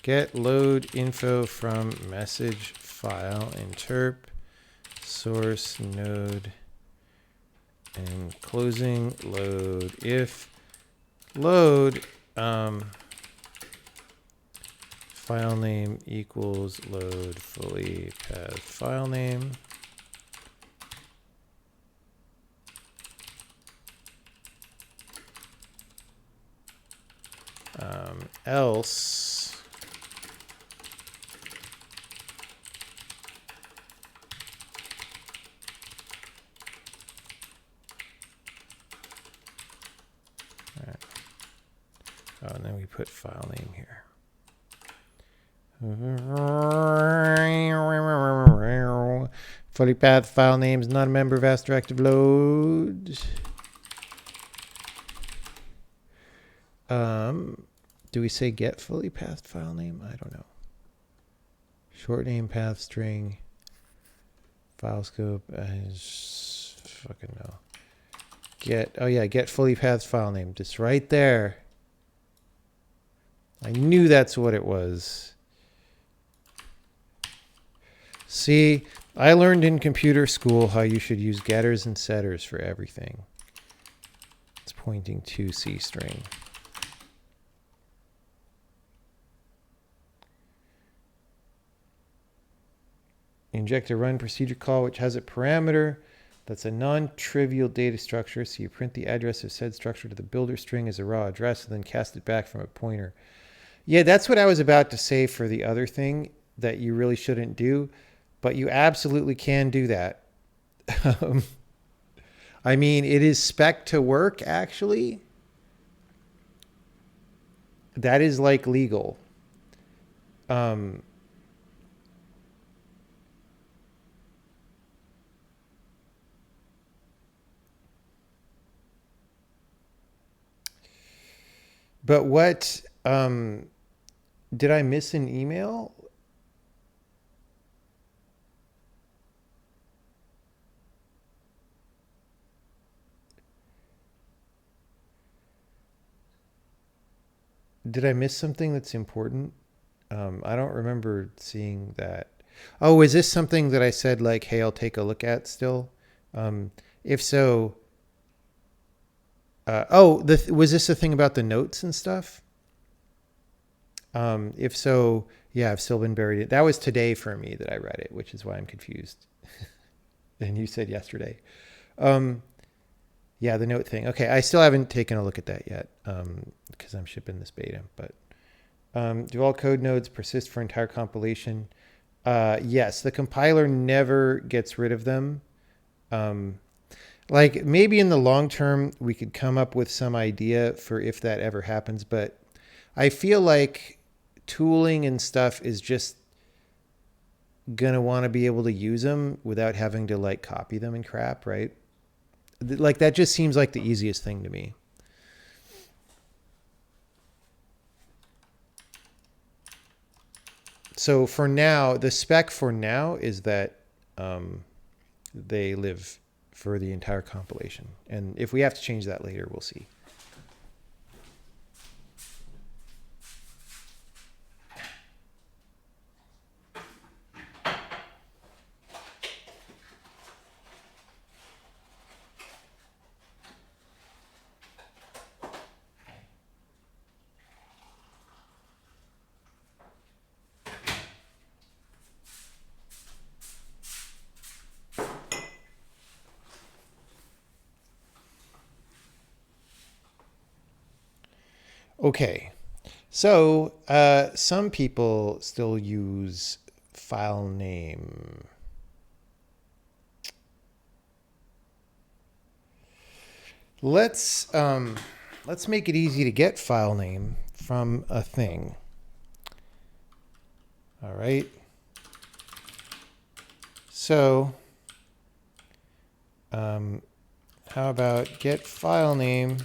Get load info from message file interp source node and closing load. If load file name equals load fully path file name. Else oh, and then we put file name here. Fully path file name is not a member of Astra Active Load. Do we say get fully pathed file name? I don't know. Short name path string file scope is fucking no. Get, oh yeah, get fully pathed file name. Just right there. I knew that's what it was. See, I learned in computer school how you should use getters and setters for everything. It's pointing to C string. Inject a run procedure call which has a parameter that's a non-trivial data structure. So you print the address of said structure to the builder string as a raw address and then cast it back from a pointer. Yeah, that's what I was about to say for the other thing that you really shouldn't do, but you absolutely can do that. I mean, it is spec to work, actually. That is like legal. But what, did I miss an email? Did I miss something that's important? I don't remember seeing that. Oh, is this something that I said like, hey, I'll take a look at still? If so, was this the thing about the notes and stuff? If so, yeah, I've still been buried. That was today for me that I read it, which is why I'm confused. And you said yesterday. Yeah, the note thing. Okay, I still haven't taken a look at that yet because I'm shipping this beta. But do all code nodes persist for entire compilation? Yes, the compiler never gets rid of them. Like maybe in the long term, we could come up with some idea for if that ever happens. But I feel like tooling and stuff is just going to want to be able to use them without having to like copy them and crap, right? Like that just seems like the easiest thing to me. So for now, the spec for now is that they live for the entire compilation. And if we have to change that later, we'll see. Okay, so some people still use file name. Let's make it easy to get file name from a thing. All right. So how about get file name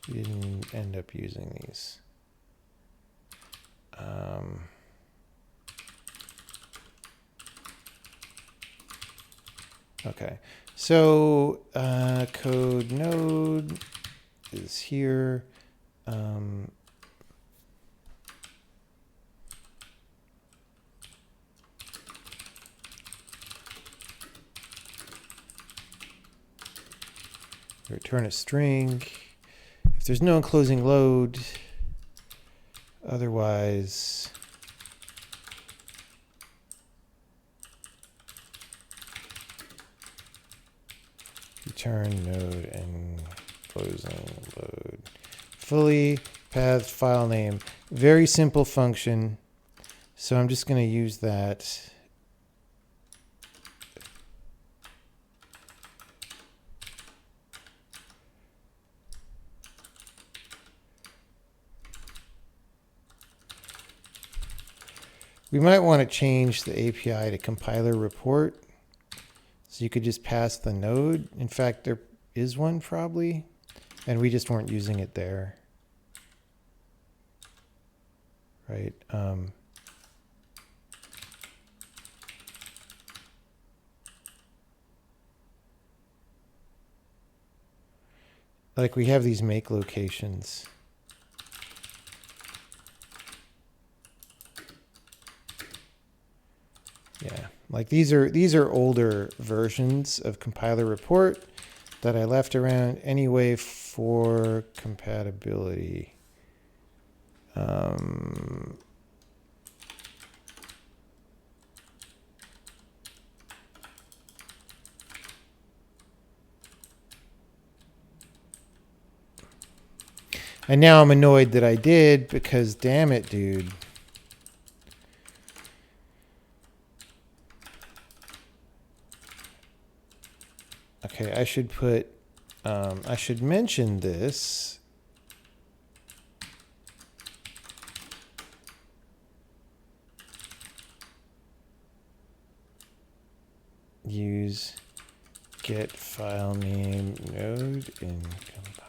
we didn't end up using these. Okay, so code node is here. Return a string. If there's no enclosing load, otherwise return node enclosing load. Fully pathed file name. Very simple function. So I'm just going to use that. We might want to change the API to compiler report. So you could just pass the node. In fact, there is one probably, and we just weren't using it there. Right. Like we have these make locations. Yeah, like these are older versions of compiler report that I left around anyway for compatibility. And now I'm annoyed that I did because damn it, dude. Okay, I should put, I should mention this. Use get file name node in compiler.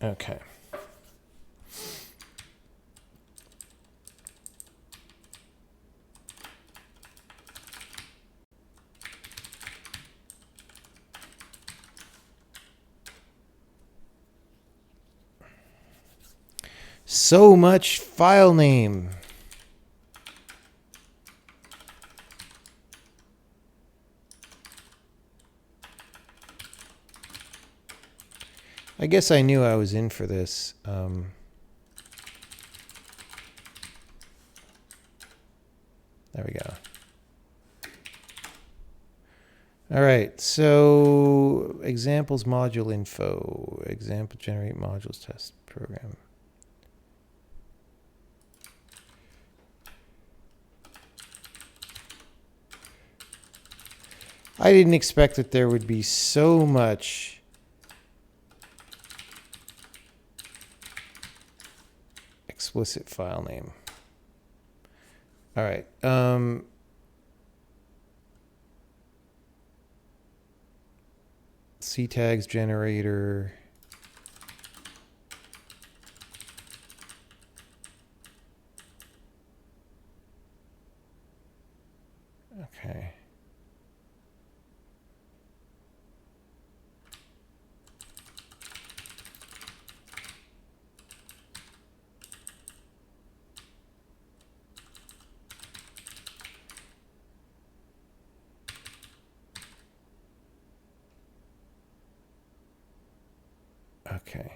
Okay. So much file name. I guess I knew I was in for this. There we go. All right, so examples module info, example generate modules test program. I didn't expect that there would be so much explicit file name. All right. CTags generator. Okay. Okay.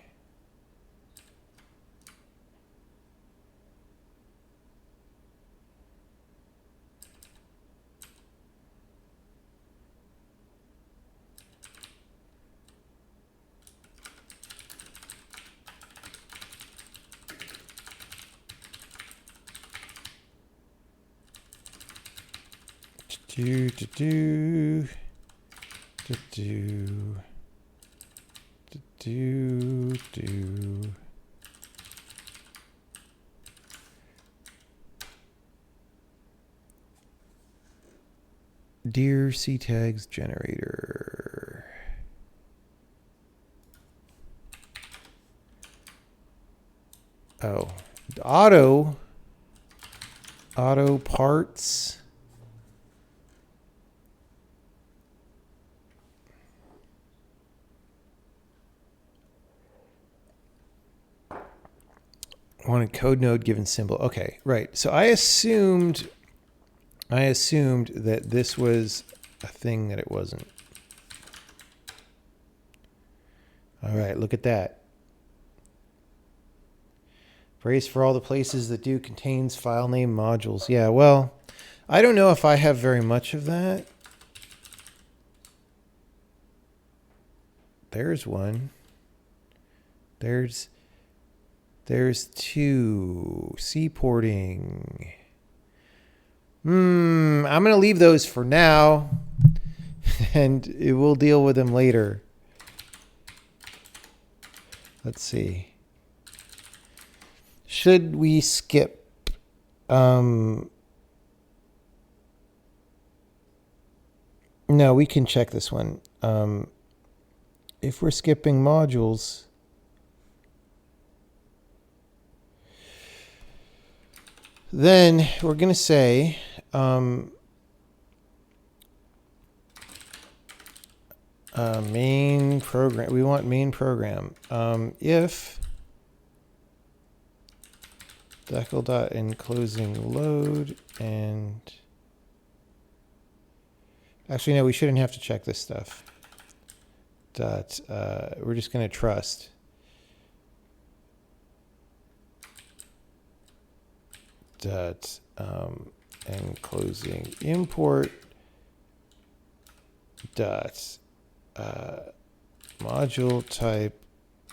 Dear CTags generator. Oh, auto parts. Wanted code node given symbol. Okay, right. So I assumed that this was a thing that it wasn't. All right, look at that. Brace for all the places that do contains file name modules. Yeah, well, I don't know if I have very much of that. There's one. There's two. C porting. I'm going to leave those for now, and we'll deal with them later. Let's see. Should we skip? No, we can check this one. If we're skipping modules, then we're going to say main program. We want main program. If decal.enclosing load and actually no, we shouldn't have to check this stuff. We're just going to trust. Enclosing import dot module type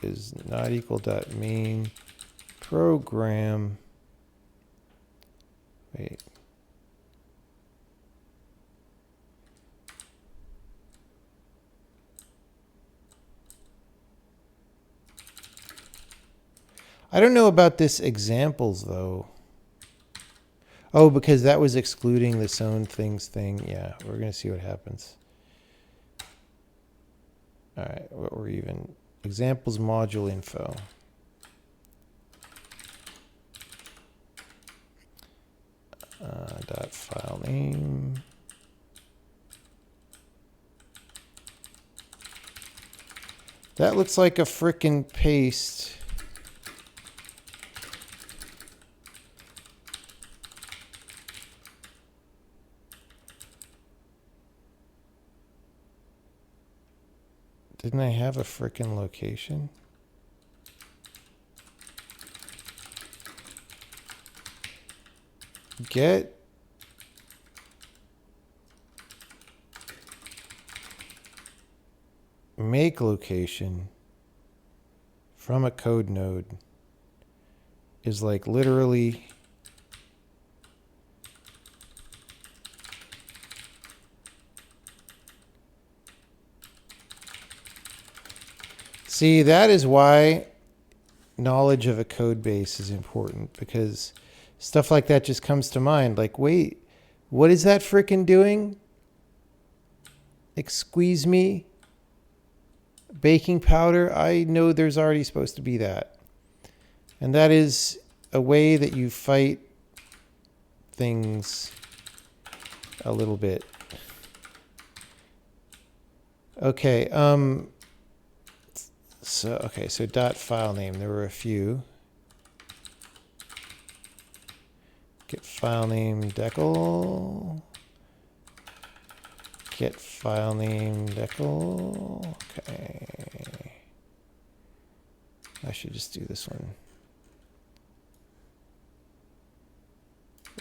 is not equal dot main program. Wait. I don't know about this examples though. Oh, because that was excluding the zone things thing. Yeah, we're going to see what happens. All right, what were even examples module info. Dot file name. That looks like a frickin' paste. Didn't I have a frickin' location? Get make location from a code node is like literally see, that is why knowledge of a code base is important, because stuff like that just comes to mind. Like, wait, what is that frickin' doing? Squeeze me? Baking powder? I know there's already supposed to be that. And that is a way that you fight things a little bit. Okay, so dot file name. There were a few. Get file name decal. Get file name decal. Okay. I should just do this one.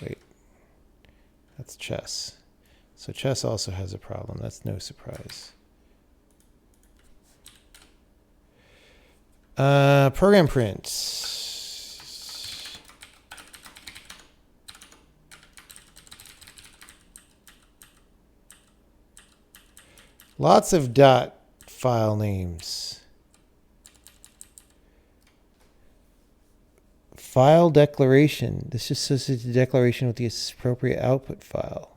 Wait. That's chess. So chess also has a problem. That's no surprise. Program print. Lots of dot file names. File declaration. This just says it's a declaration with the appropriate output file.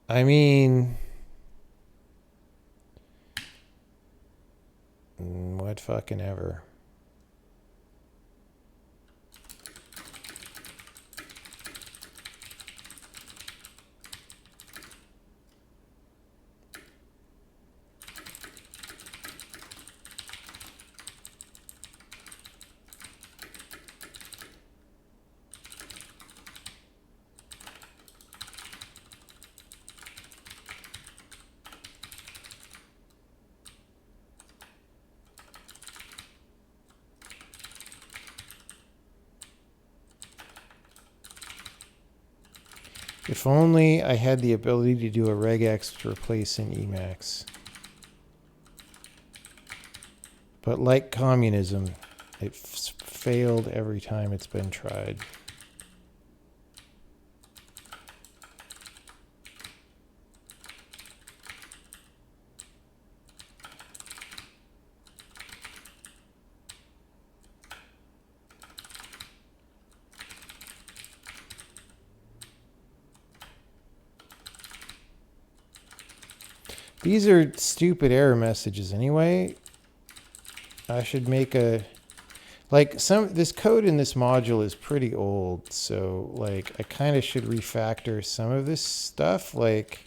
I mean, what fucking ever. If only I had the ability to do a regex to replace an Emacs. But like communism, it failed every time it's been tried. These are stupid error messages anyway. I should make a, like, this code in this module is pretty old, so like I kind of should refactor some of this stuff. Like,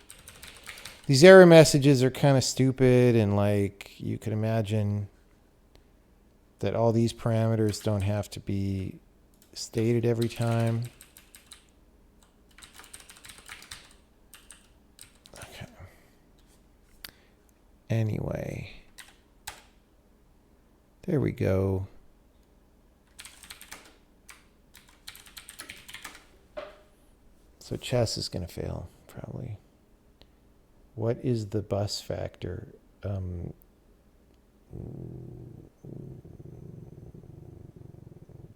these error messages are kind of stupid, and like you could imagine that all these parameters don't have to be stated every time. Anyway, there we go. So chess is going to fail, probably. What is the bus factor?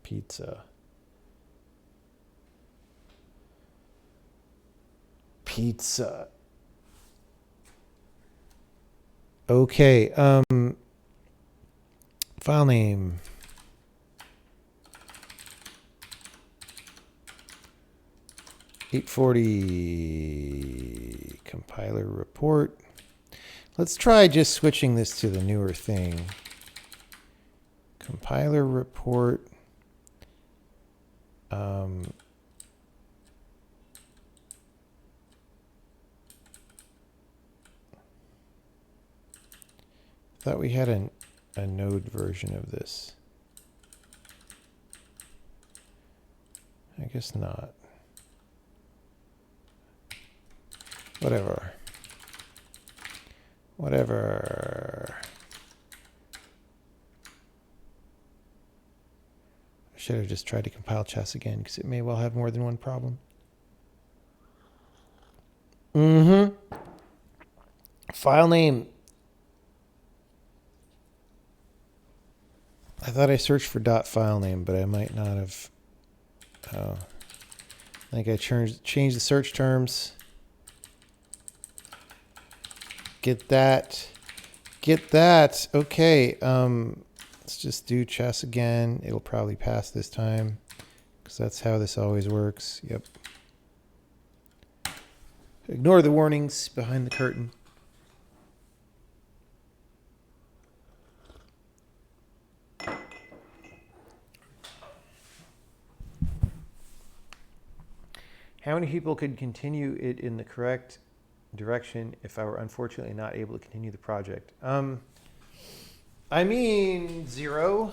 Pizza. Pizza. Okay, file name. $840 compiler report. Let's try just switching this to the newer thing. Compiler report. Thought we had a Node version of this. I guess not. Whatever. Whatever. I should have just tried to compile chess again because it may well have more than one problem. File name. I thought I searched for .file name, but I might not have. Oh. I think I changed the search terms. Get that. Get that. Okay. Let's just do chess again. It'll probably pass this time because that's how this always works. Yep. Ignore the warnings behind the curtain. How many people could continue it in the correct direction if I were unfortunately not able to continue the project? I mean, 0.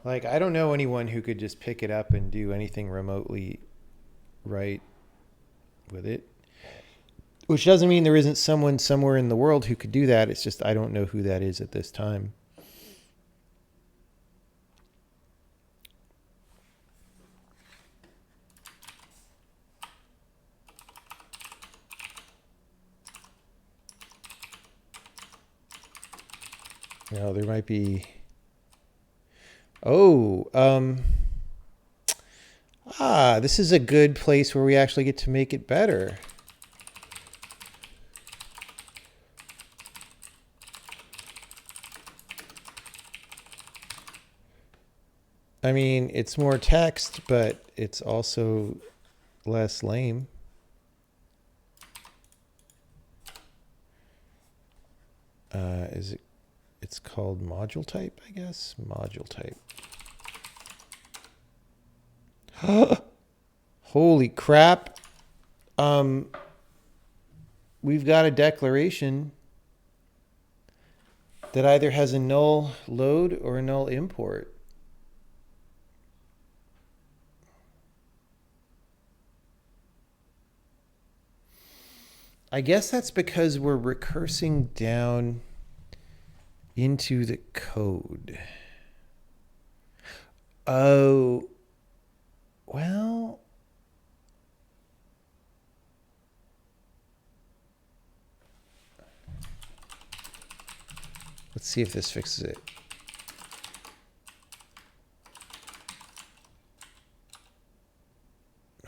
Like, I don't know anyone who could just pick it up and do anything remotely right with it. Which doesn't mean there isn't someone somewhere in the world who could do that. It's just I don't know who that is at this time. No, there might be. Oh, this is a good place where we actually get to make it better. I mean, it's more text, but it's also less lame. Is it? It's called module type, I guess. Module type. Holy crap. We've got a declaration that either has a null load or a null import. I guess that's because we're recursing down into the code. Oh, well. Let's see if this fixes it.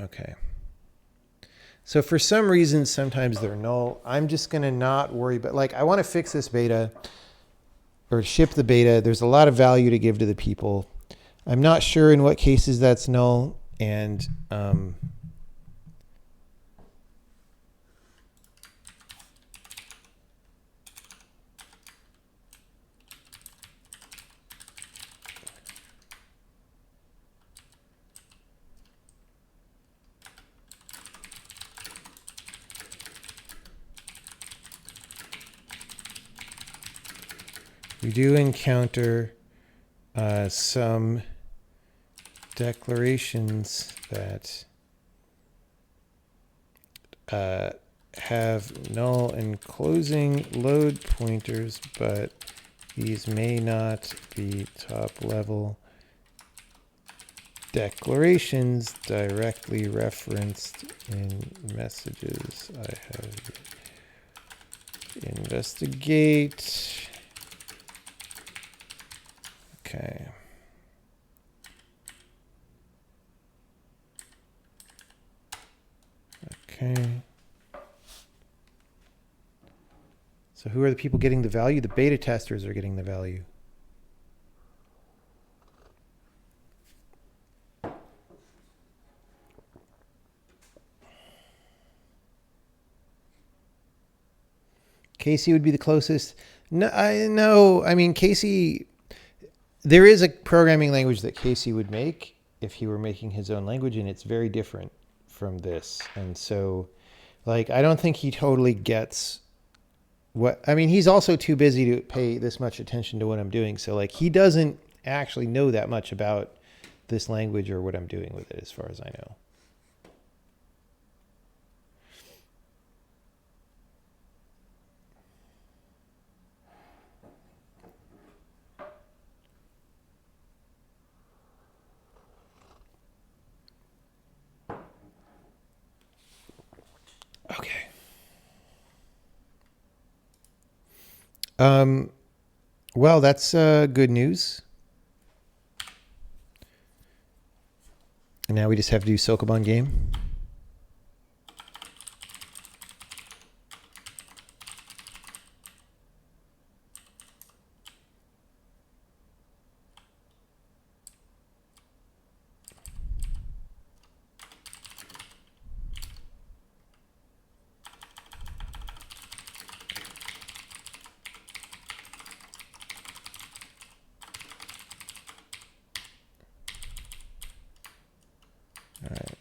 Okay. So for some reason, sometimes they're null. I'm just going to not worry, but like I want to fix this beta or ship the beta. There's a lot of value to give to the people. I'm not sure in what cases that's null. And we do encounter some declarations that have null and closing load pointers, but these may not be top level declarations directly referenced in messages. I have investigate. Okay. Okay. So who are the people getting the value? The beta testers are getting the value. Casey would be the closest. No, I mean, Casey, there is a programming language that Casey would make if he were making his own language, and it's very different from this. And so, like, I don't think he totally gets what I mean, he's also too busy to pay this much attention to what I'm doing. So like he doesn't actually know that much about this language or what I'm doing with it, as far as I know. Okay. Well, that's good news. And now we just have to do Sokoban game. All right.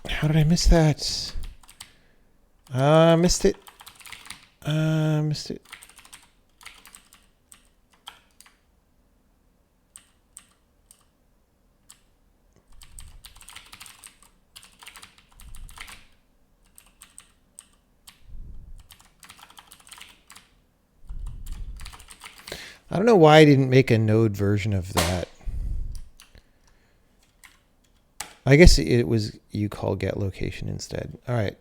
How did I miss that? Missed it. Missed it. I don't know why I didn't make a Node version of that. I guess it was you call get location instead. All right.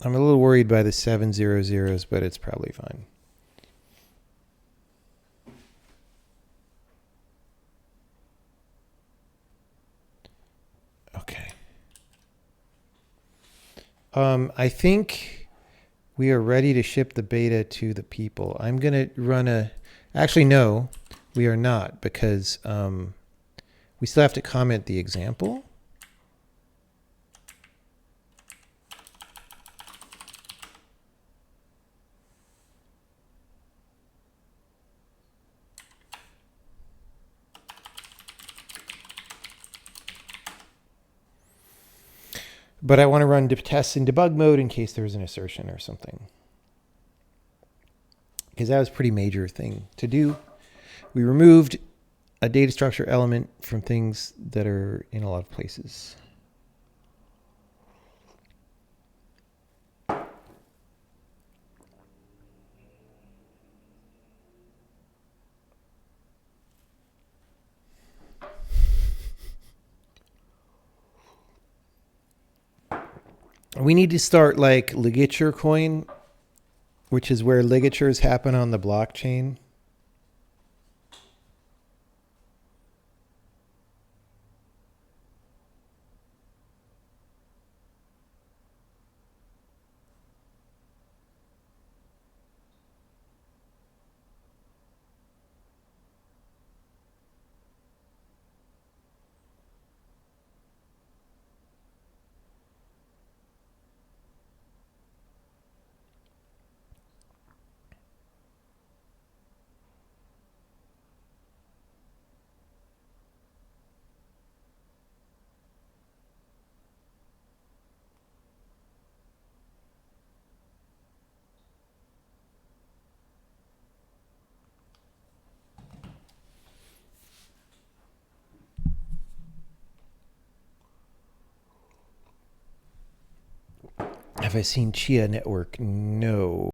I'm a little worried by the 700s, but it's probably fine. Okay. I think we are ready to ship the beta to the people. I'm going to run a... Actually, no, we are not, because we still have to comment the example. But I want to run tests in debug mode in case there's an assertion or something. Because that was a pretty major thing to do. We removed a data structure element from things that are in a lot of places. We need to start like ligature coin, which is where ligatures happen on the blockchain. Have I seen Chia Network? No.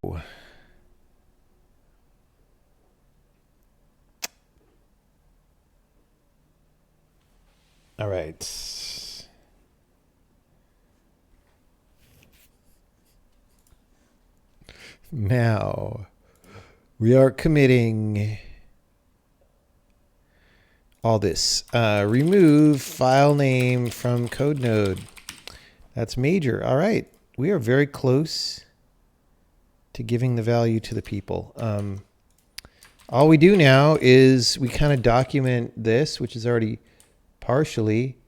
All right. Now, we are committing all this. Remove file name from code node. That's major. All right. We are very close to giving the value to the people. All we do now is we kind of document this, which is already partially.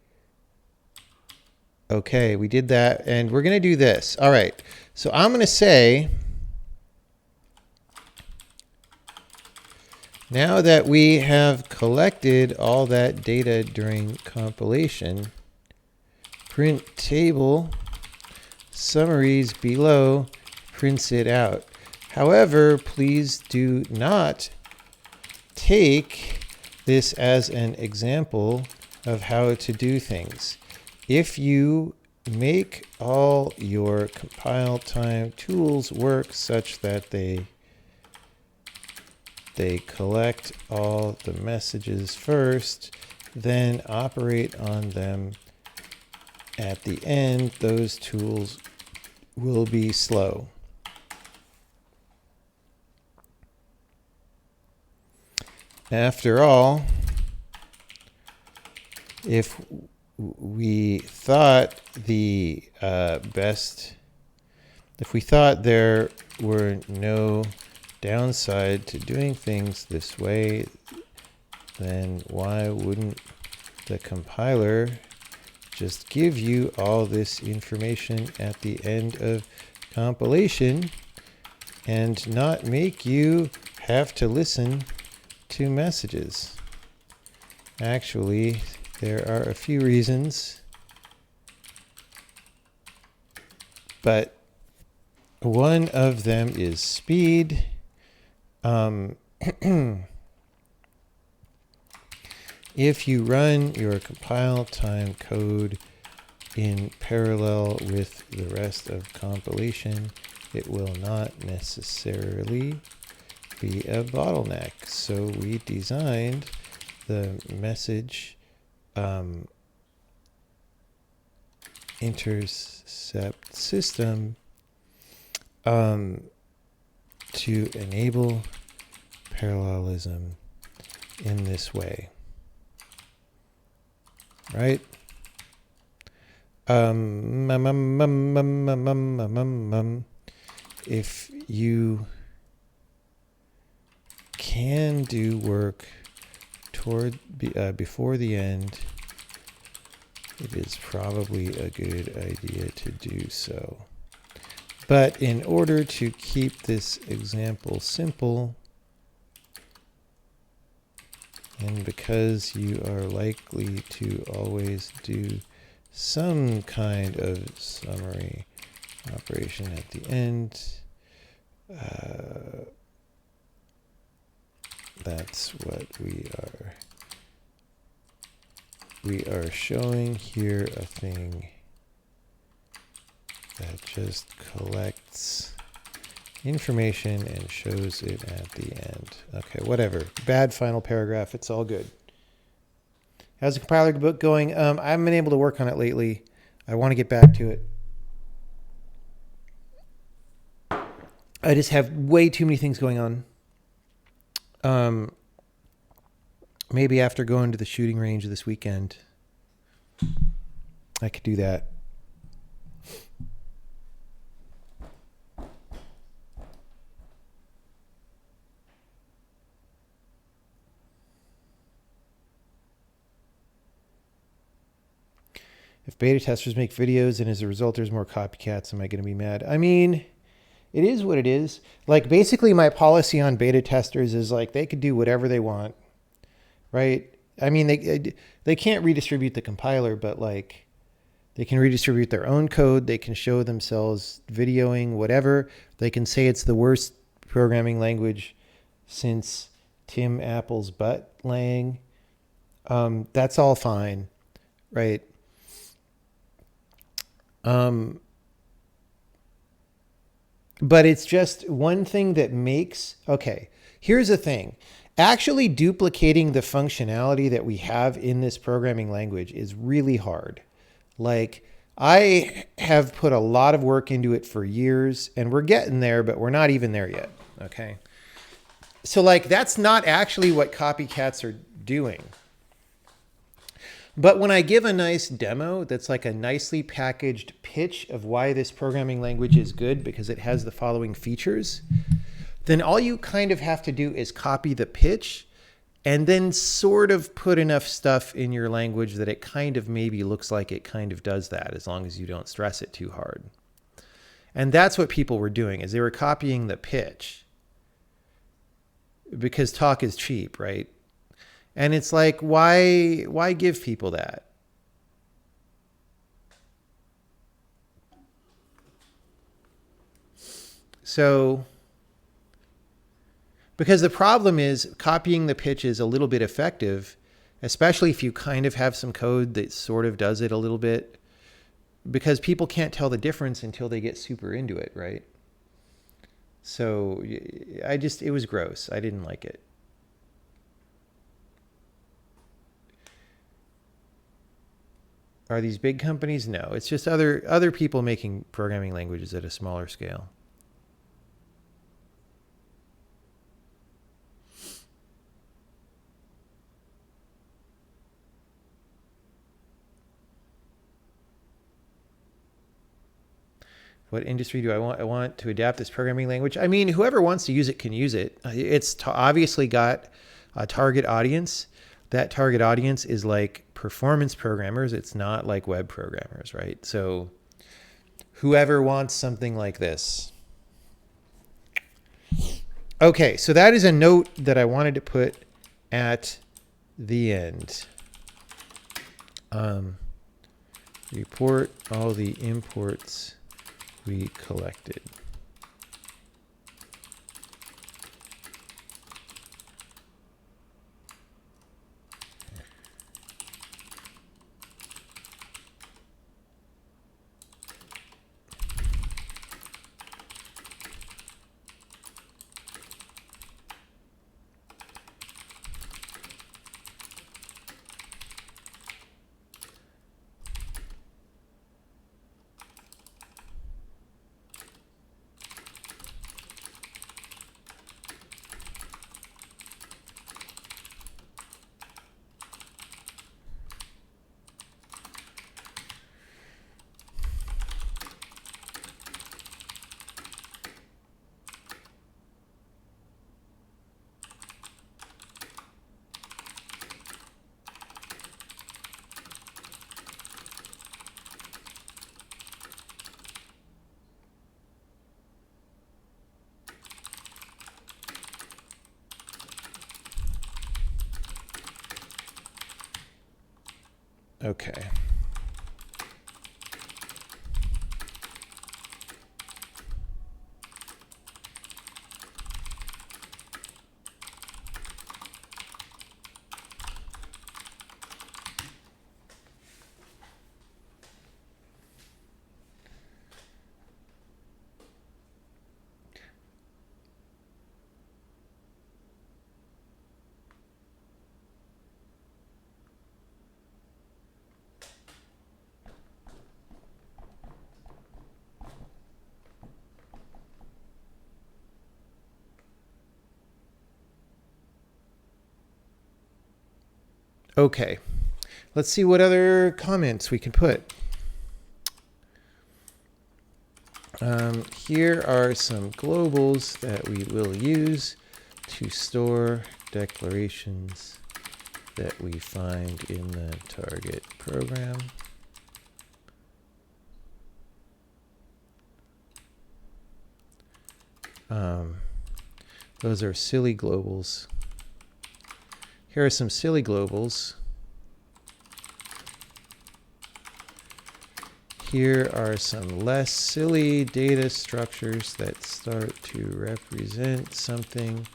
Okay, we did that, and we're going to do this. All right, so I'm going to say, now that we have collected all that data during compilation, print table summaries below prints it out. However, please do not take this as an example of how to do things. If you make all your compile time tools work such that they collect all the messages first, then operate on them at the end, those tools will be slow. After all, if we thought if we thought there were no downside to doing things this way, then why wouldn't the compiler just give you all this information at the end of compilation and not make you have to listen to messages? Actually, there are a few reasons, but one of them is speed. If you run your compile time code in parallel with the rest of compilation, it will not necessarily be a bottleneck. So we designed the message intercept system to enable parallelism in this way, right? If you can do work before the end, it is probably a good idea to do so. But in order to keep this example simple, and because you are likely to always do some kind of summary operation at the end, that's what we are. We are showing here a thing that just collects information and shows it at the end. Okay, whatever. Bad final paragraph. It's all good. How's the compiler book going? I haven't been able to work on it lately. I want to get back to it. I just have way too many things going on. Maybe after going to the shooting range this weekend, I could do that. If beta testers make videos and as a result there's more copycats, am I going to be mad? I mean, it is what it is. Like, basically my policy on beta testers is like they could do whatever they want, right? I mean, they can't redistribute the compiler, but like they can redistribute their own code. They can show themselves videoing whatever. They can say it's the worst programming language since Tim Apple's butt laying. That's all fine, right? But it's just one thing that makes, okay, here's the thing. Actually duplicating the functionality that we have in this programming language is really hard. Like, I have put a lot of work into it for years, and we're getting there, but we're not even there yet, okay? So like, that's not actually what copycats are doing. But when I give a nice demo that's like a nicely packaged pitch of why this programming language is good because it has the following features, then all you kind of have to do is copy the pitch and then sort of put enough stuff in your language that it kind of maybe looks like it kind of does that, as long as you don't stress it too hard. And that's what people were doing, is they were copying the pitch, because talk is cheap, right? And it's like, why give people that? So, because the problem is copying the pitch is a little bit effective, especially if you kind of have some code that sort of does it a little bit, because people can't tell the difference until they get super into it, right? So it was gross. I didn't like it. Are these big companies? No, it's just other people making programming languages at a smaller scale. What industry do I want? I want to adapt this programming language. I mean, whoever wants to use it can use it. It's obviously got a target audience. That target audience is like performance programmers. It's not like web programmers, right? So whoever wants something like this. Okay, so that is a note that I wanted to put at the end. Report all the imports we collected. Okay. Okay, let's see what other comments we can put. Here are some globals that we will use to store declarations that we find in the target program. Those are silly globals. Here are some silly globals. Here are some less silly data structures that start to represent something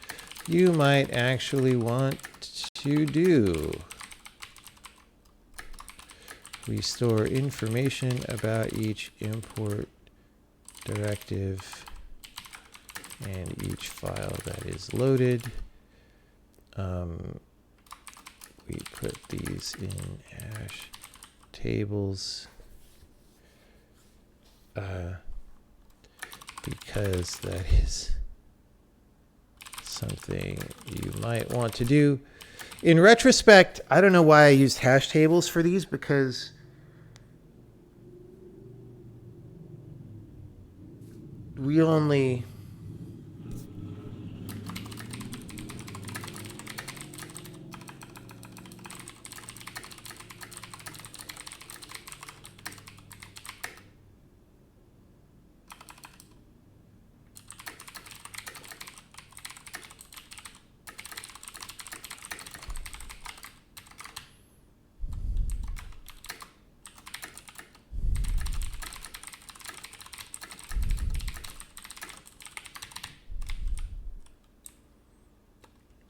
you might actually want to do. We store information about each import directive and each file that is loaded. We put these in hash tables because that is something you might want to do. In retrospect, I don't know why I used hash tables for these, because we only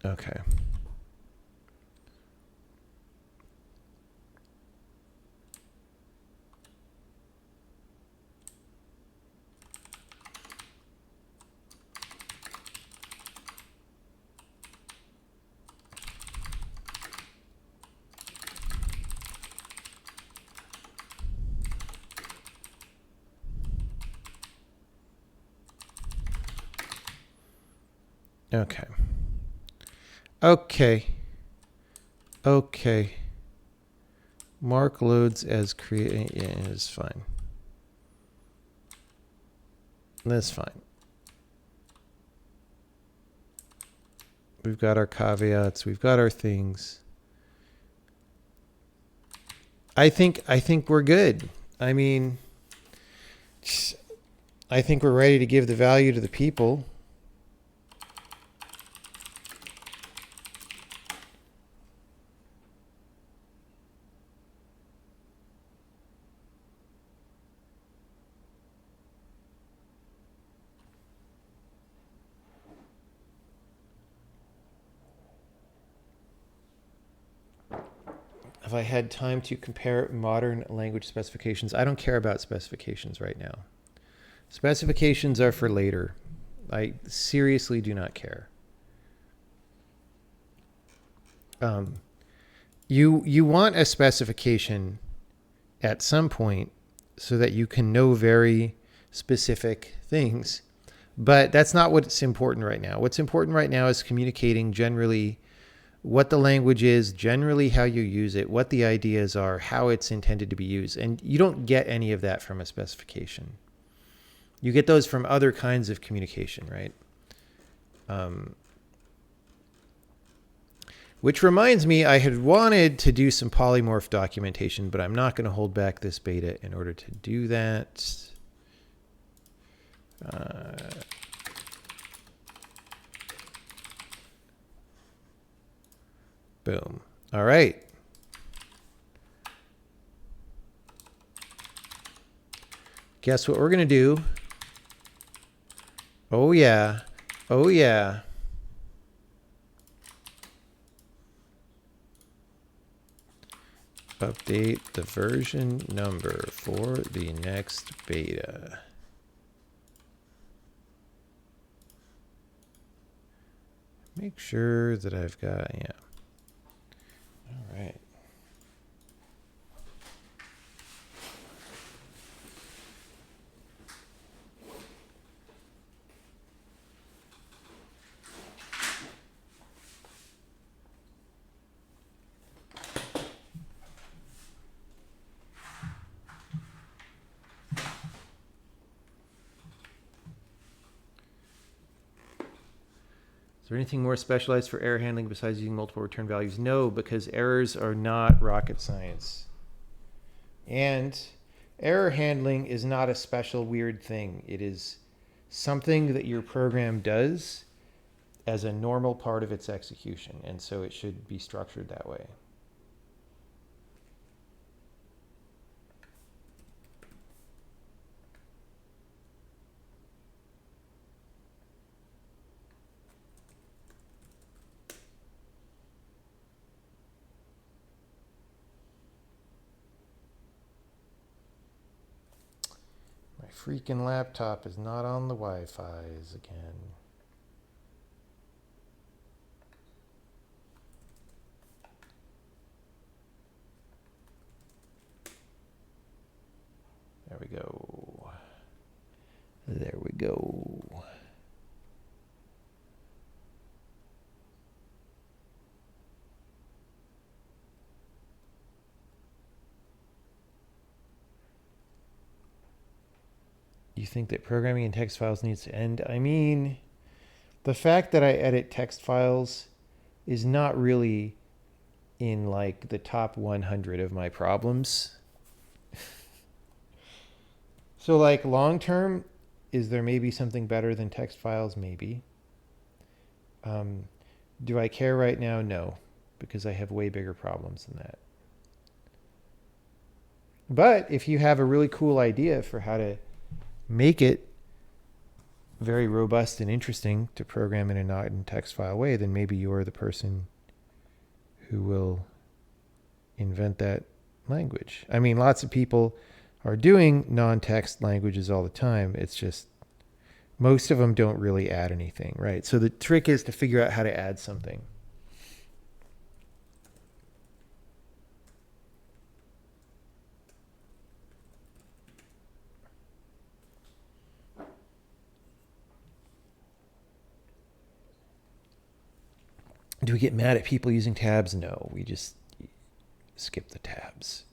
Okay. Okay. Okay. Okay. Mark loads as create. Yeah, it's fine. That's fine. We've got our caveats. We've got our things. I think we're good. I mean, I think we're ready to give the value to the people. If I had time to compare modern language specifications, I don't care about specifications right now. Specifications are for later. I seriously do not care. You want a specification at some point so that you can know very specific things, but that's not what's important right now. What's important right now is communicating generally what the language is, generally how you use it, what the ideas are, how it's intended to be used. And you don't get any of that from a specification. You get those from other kinds of communication, right? Which reminds me, I had wanted to do some polymorph documentation, but I'm not going to hold back this beta in order to do that. Boom. All right. Guess what we're going to do? Oh, yeah. Oh, yeah. Update the version number for the next beta. Make sure that I've got, yeah. All right. Is there anything more specialized for error handling besides using multiple return values? No, because errors are not rocket science. And error handling is not a special weird thing. It is something that your program does as a normal part of its execution. And so it should be structured that way. Freaking laptop is not on the Wi-Fi's again. There we go. There we go. You think that programming in text files needs to end? I mean, the fact that I edit text files is not really in like the top 100 of my problems. So like long term, is there maybe something better than text files? Maybe. Do I care right now? No, because I have way bigger problems than that. But if you have a really cool idea for how to make it very robust and interesting to program in a not in text file way, then maybe you're the person who will invent that language. I mean, lots of people are doing non-text languages all the time. It's just most of them don't really add anything, right? So the trick is to figure out how to add something. Do we get mad at people using tabs? No, we just skip the tabs.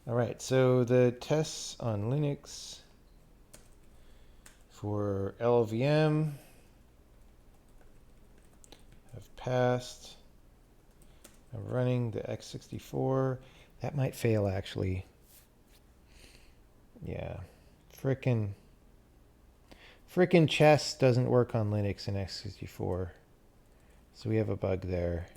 All right, so the tests on Linux for LLVM have passed. I'm running the x64. That might fail, actually. Yeah. Frickin' chess doesn't work on Linux and x64. So we have a bug there.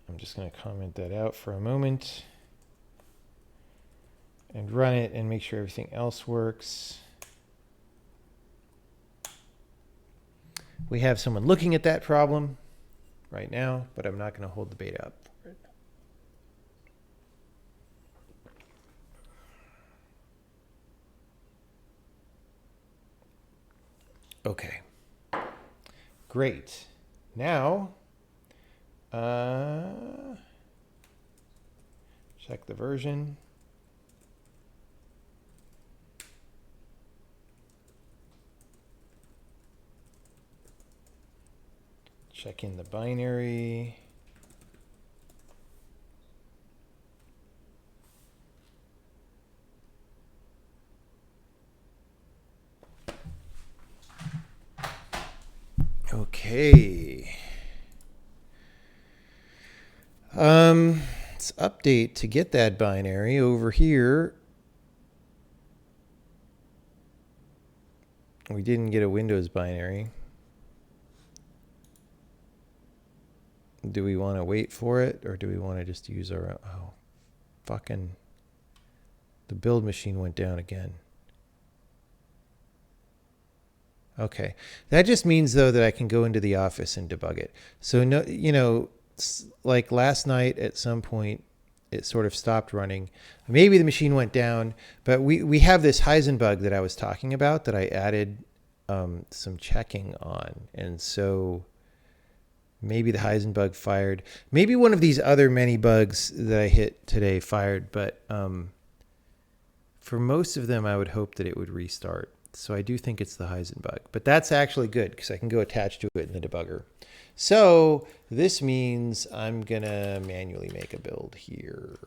I'm just going to comment that out for a moment and run it and make sure everything else works. We have someone looking at that problem right now, but I'm not going to hold the beta up for it. Okay. Great. Now, check the version. Check in the binary. Okay. Let's update to get that binary over here. We didn't get a Windows binary. Do we want to wait for it, or do we want to just use our... Oh, fucking... The build machine went down again. Okay. That just means, though, that I can go into the office and debug it. So, no, you know, like last night at some point, it sort of stopped running. Maybe the machine went down, but we have this Heisenbug that I was talking about that I added some checking on. And so maybe the Heisenbug fired. Maybe one of these other many bugs that I hit today fired, but for most of them, I would hope that it would restart. So I do think it's the Heisenbug, but that's actually good because I can go attach to it in the debugger. So this means I'm going to manually make a build here.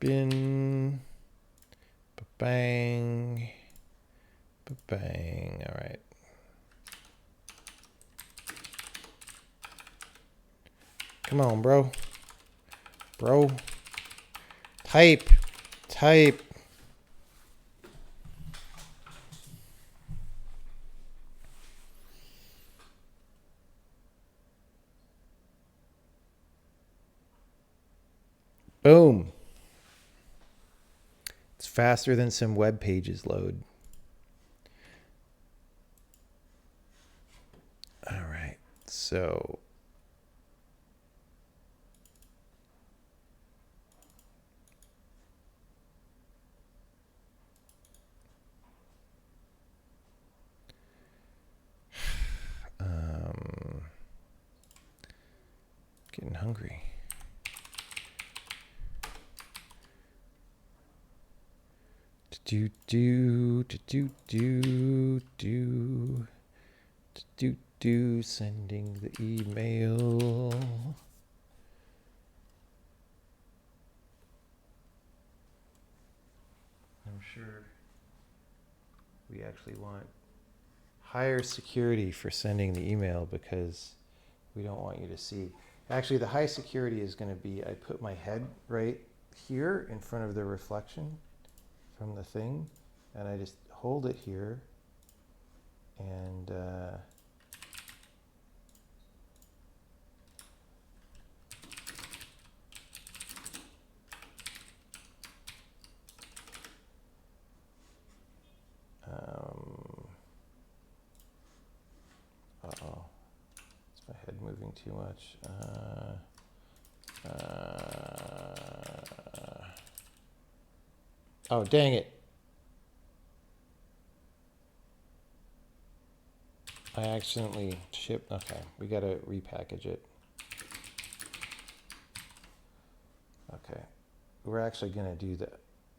Bin, bang, bang. All right. Come on, bro. Bro. Type. Boom. It's faster than some web pages load. All right. So Getting hungry. Do do do do do do do do sending the email. I'm sure we actually want higher security for sending the email because we don't want you to see. Actually, the high security is going to be I put my head right here in front of the reflection from the thing, and I just hold it here, and uh-oh, is my head moving too much? Oh, dang it. I accidentally shipped. Okay, we got to repackage it. Okay, we're actually going to do the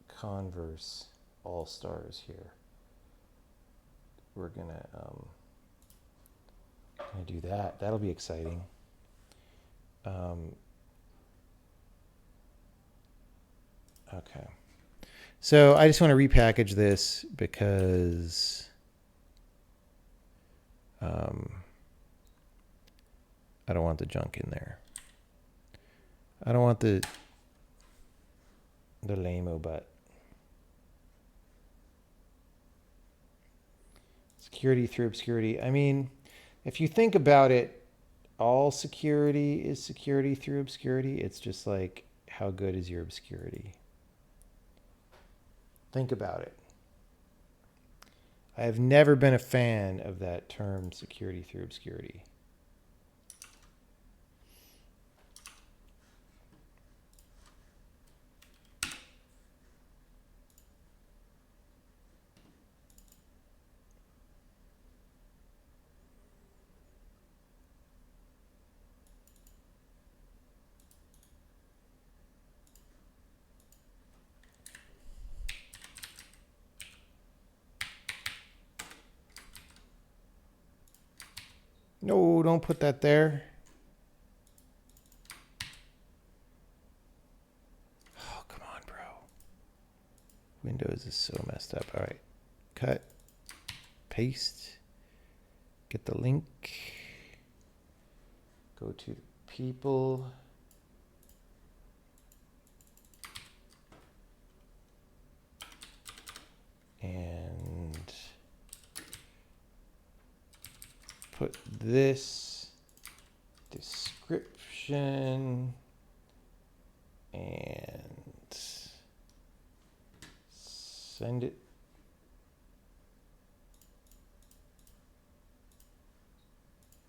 Converse All Stars here. We're going to do that. That'll be exciting. Okay. So I just want to repackage this because I don't want the junk in there. I don't want the lame-o butt. Security through obscurity. I mean, if you think about it, all security is security through obscurity. It's just like, how good is your obscurity? Think about it. I have never been a fan of that term, security through obscurity. No, don't put that there. Oh, come on, bro. Windows is so messed up. All right. Cut. Paste. Get the link. Go to the people. And put this description and send it.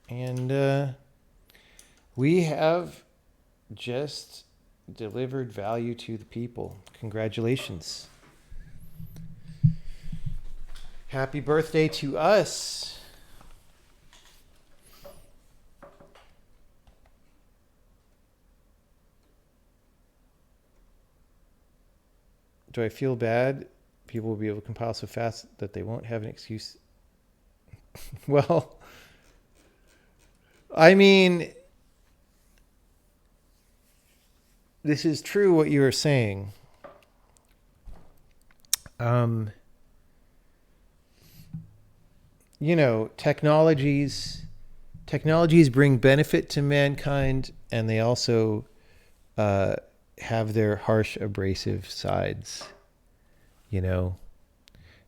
And we have just delivered value to the people. Congratulations. Happy birthday to us. Do I feel bad? People will be able to compile so fast that they won't have an excuse. Well, I mean, this is true what you are saying. You know, technologies bring benefit to mankind, and they also have their harsh, abrasive sides. You know,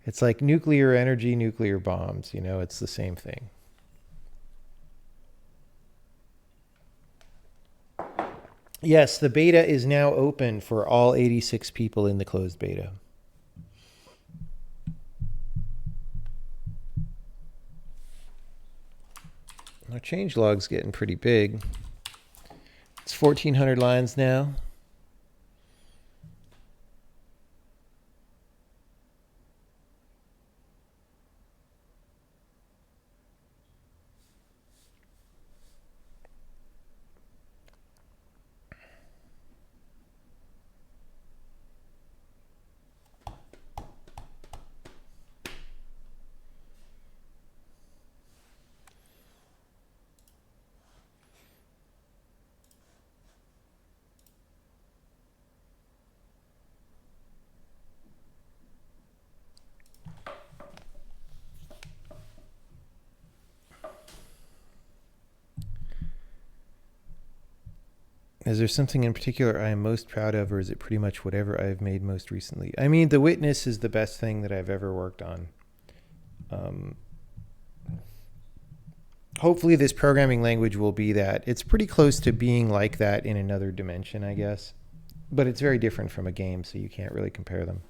it's like nuclear energy, nuclear bombs. You know, it's the same thing. Yes, the beta is now open for all 86 people in the closed beta. Our changelog's getting pretty big. It's 1,400 lines now. Is there something in particular I am most proud of, or is it pretty much whatever I've made most recently? I mean, The Witness is the best thing that I've ever worked on. Um, Hopefully this programming language will be that. It's pretty close to being like that in another dimension, I guess. But it's very different from a game, so you can't really compare them.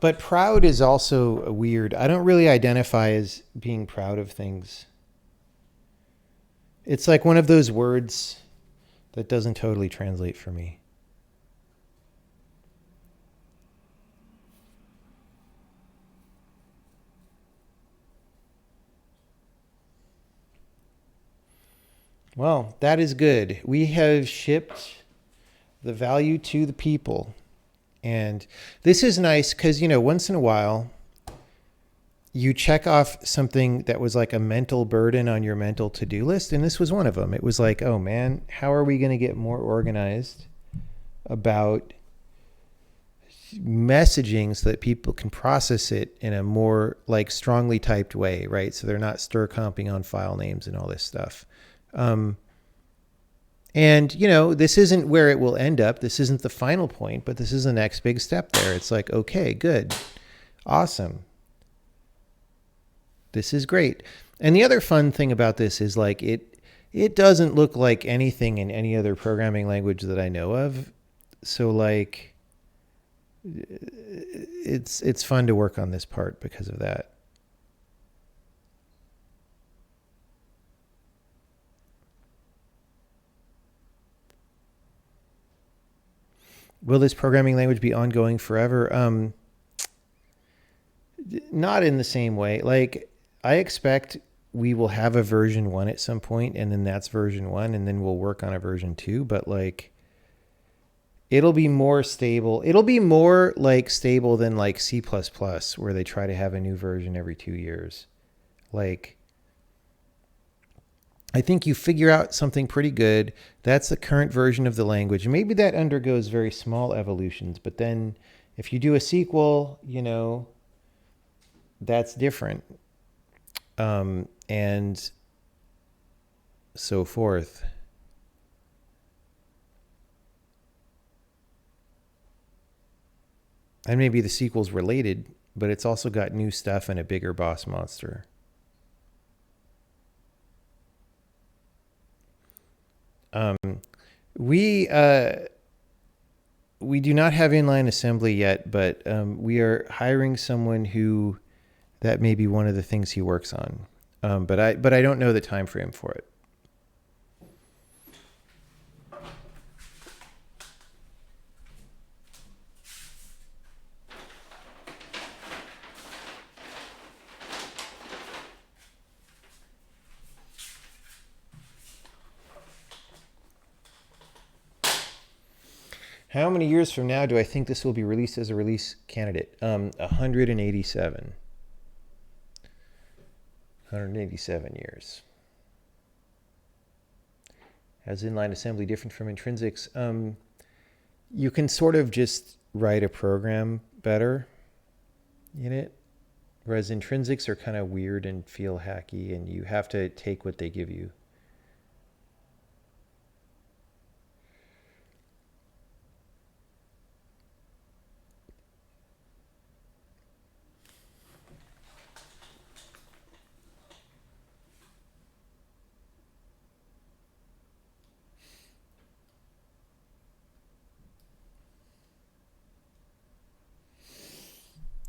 But proud is also weird. I don't really identify as being proud of things. It's like one of those words that doesn't totally translate for me. Well, that is good. We have shipped the value to the people. And this is nice because, once in a while, you check off something that was like a mental burden on your mental to-do list. And this was one of them. It was like, oh man, how are we going to get more organized about messaging so that people can process it in a more like strongly typed way, right? So they're not stir comping on file names and all this stuff. And, this isn't where it will end up. This isn't the final point, but this is the next big step there. It's like, okay, good. Awesome. This is great. And the other fun thing about this is like it doesn't look like anything in any other programming language that I know of. So like it's fun to work on this part because of that. Will this programming language be ongoing forever? Not in the same way. Like, I expect we will have a version 1 at some point, and then that's version 1, and then we'll work on a version 2. But like, it'll be more stable. It'll be more like stable than like C++, where they try to have a new version every 2 years. Like, I think you figure out something pretty good. That's the current version of the language. Maybe that undergoes very small evolutions, but then if you do a sequel, that's different. And so forth. And maybe the sequel's related, but it's also got new stuff and a bigger boss monster. We do not have inline assembly yet, but we are hiring someone who that may be one of the things he works on. But I don't know the time frame for it. How many years from now do I think this will be released as a release candidate? 187. 187 years. Is inline assembly different from intrinsics? You can sort of just write a program better in it, whereas intrinsics are kind of weird and feel hacky, and you have to take what they give you.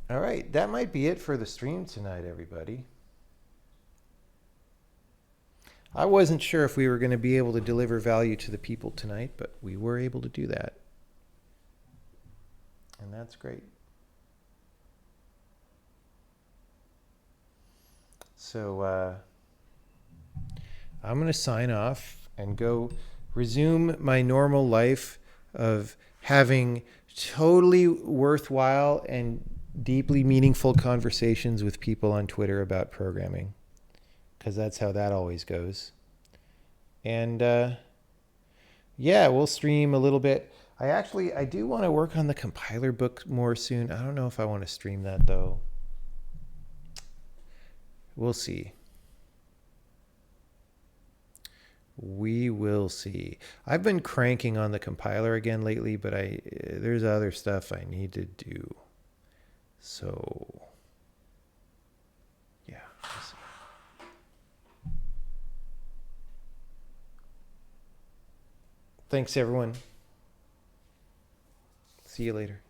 All right, that might be it for the stream tonight, everybody. I wasn't sure if we were going to be able to deliver value to the people tonight, but we were able to do that. And that's great. So I'm going to sign off and go resume my normal life of having totally worthwhile and deeply meaningful conversations with people on Twitter about programming, because that's how that always goes. And Yeah, we'll stream a little bit. I do want to work on the compiler book more soon. I don't know if I want to stream that though. We'll see. We will see. I've been cranking on the compiler again lately, but there's other stuff I need to do. So, yeah. We'll see. Thanks, everyone. See you later.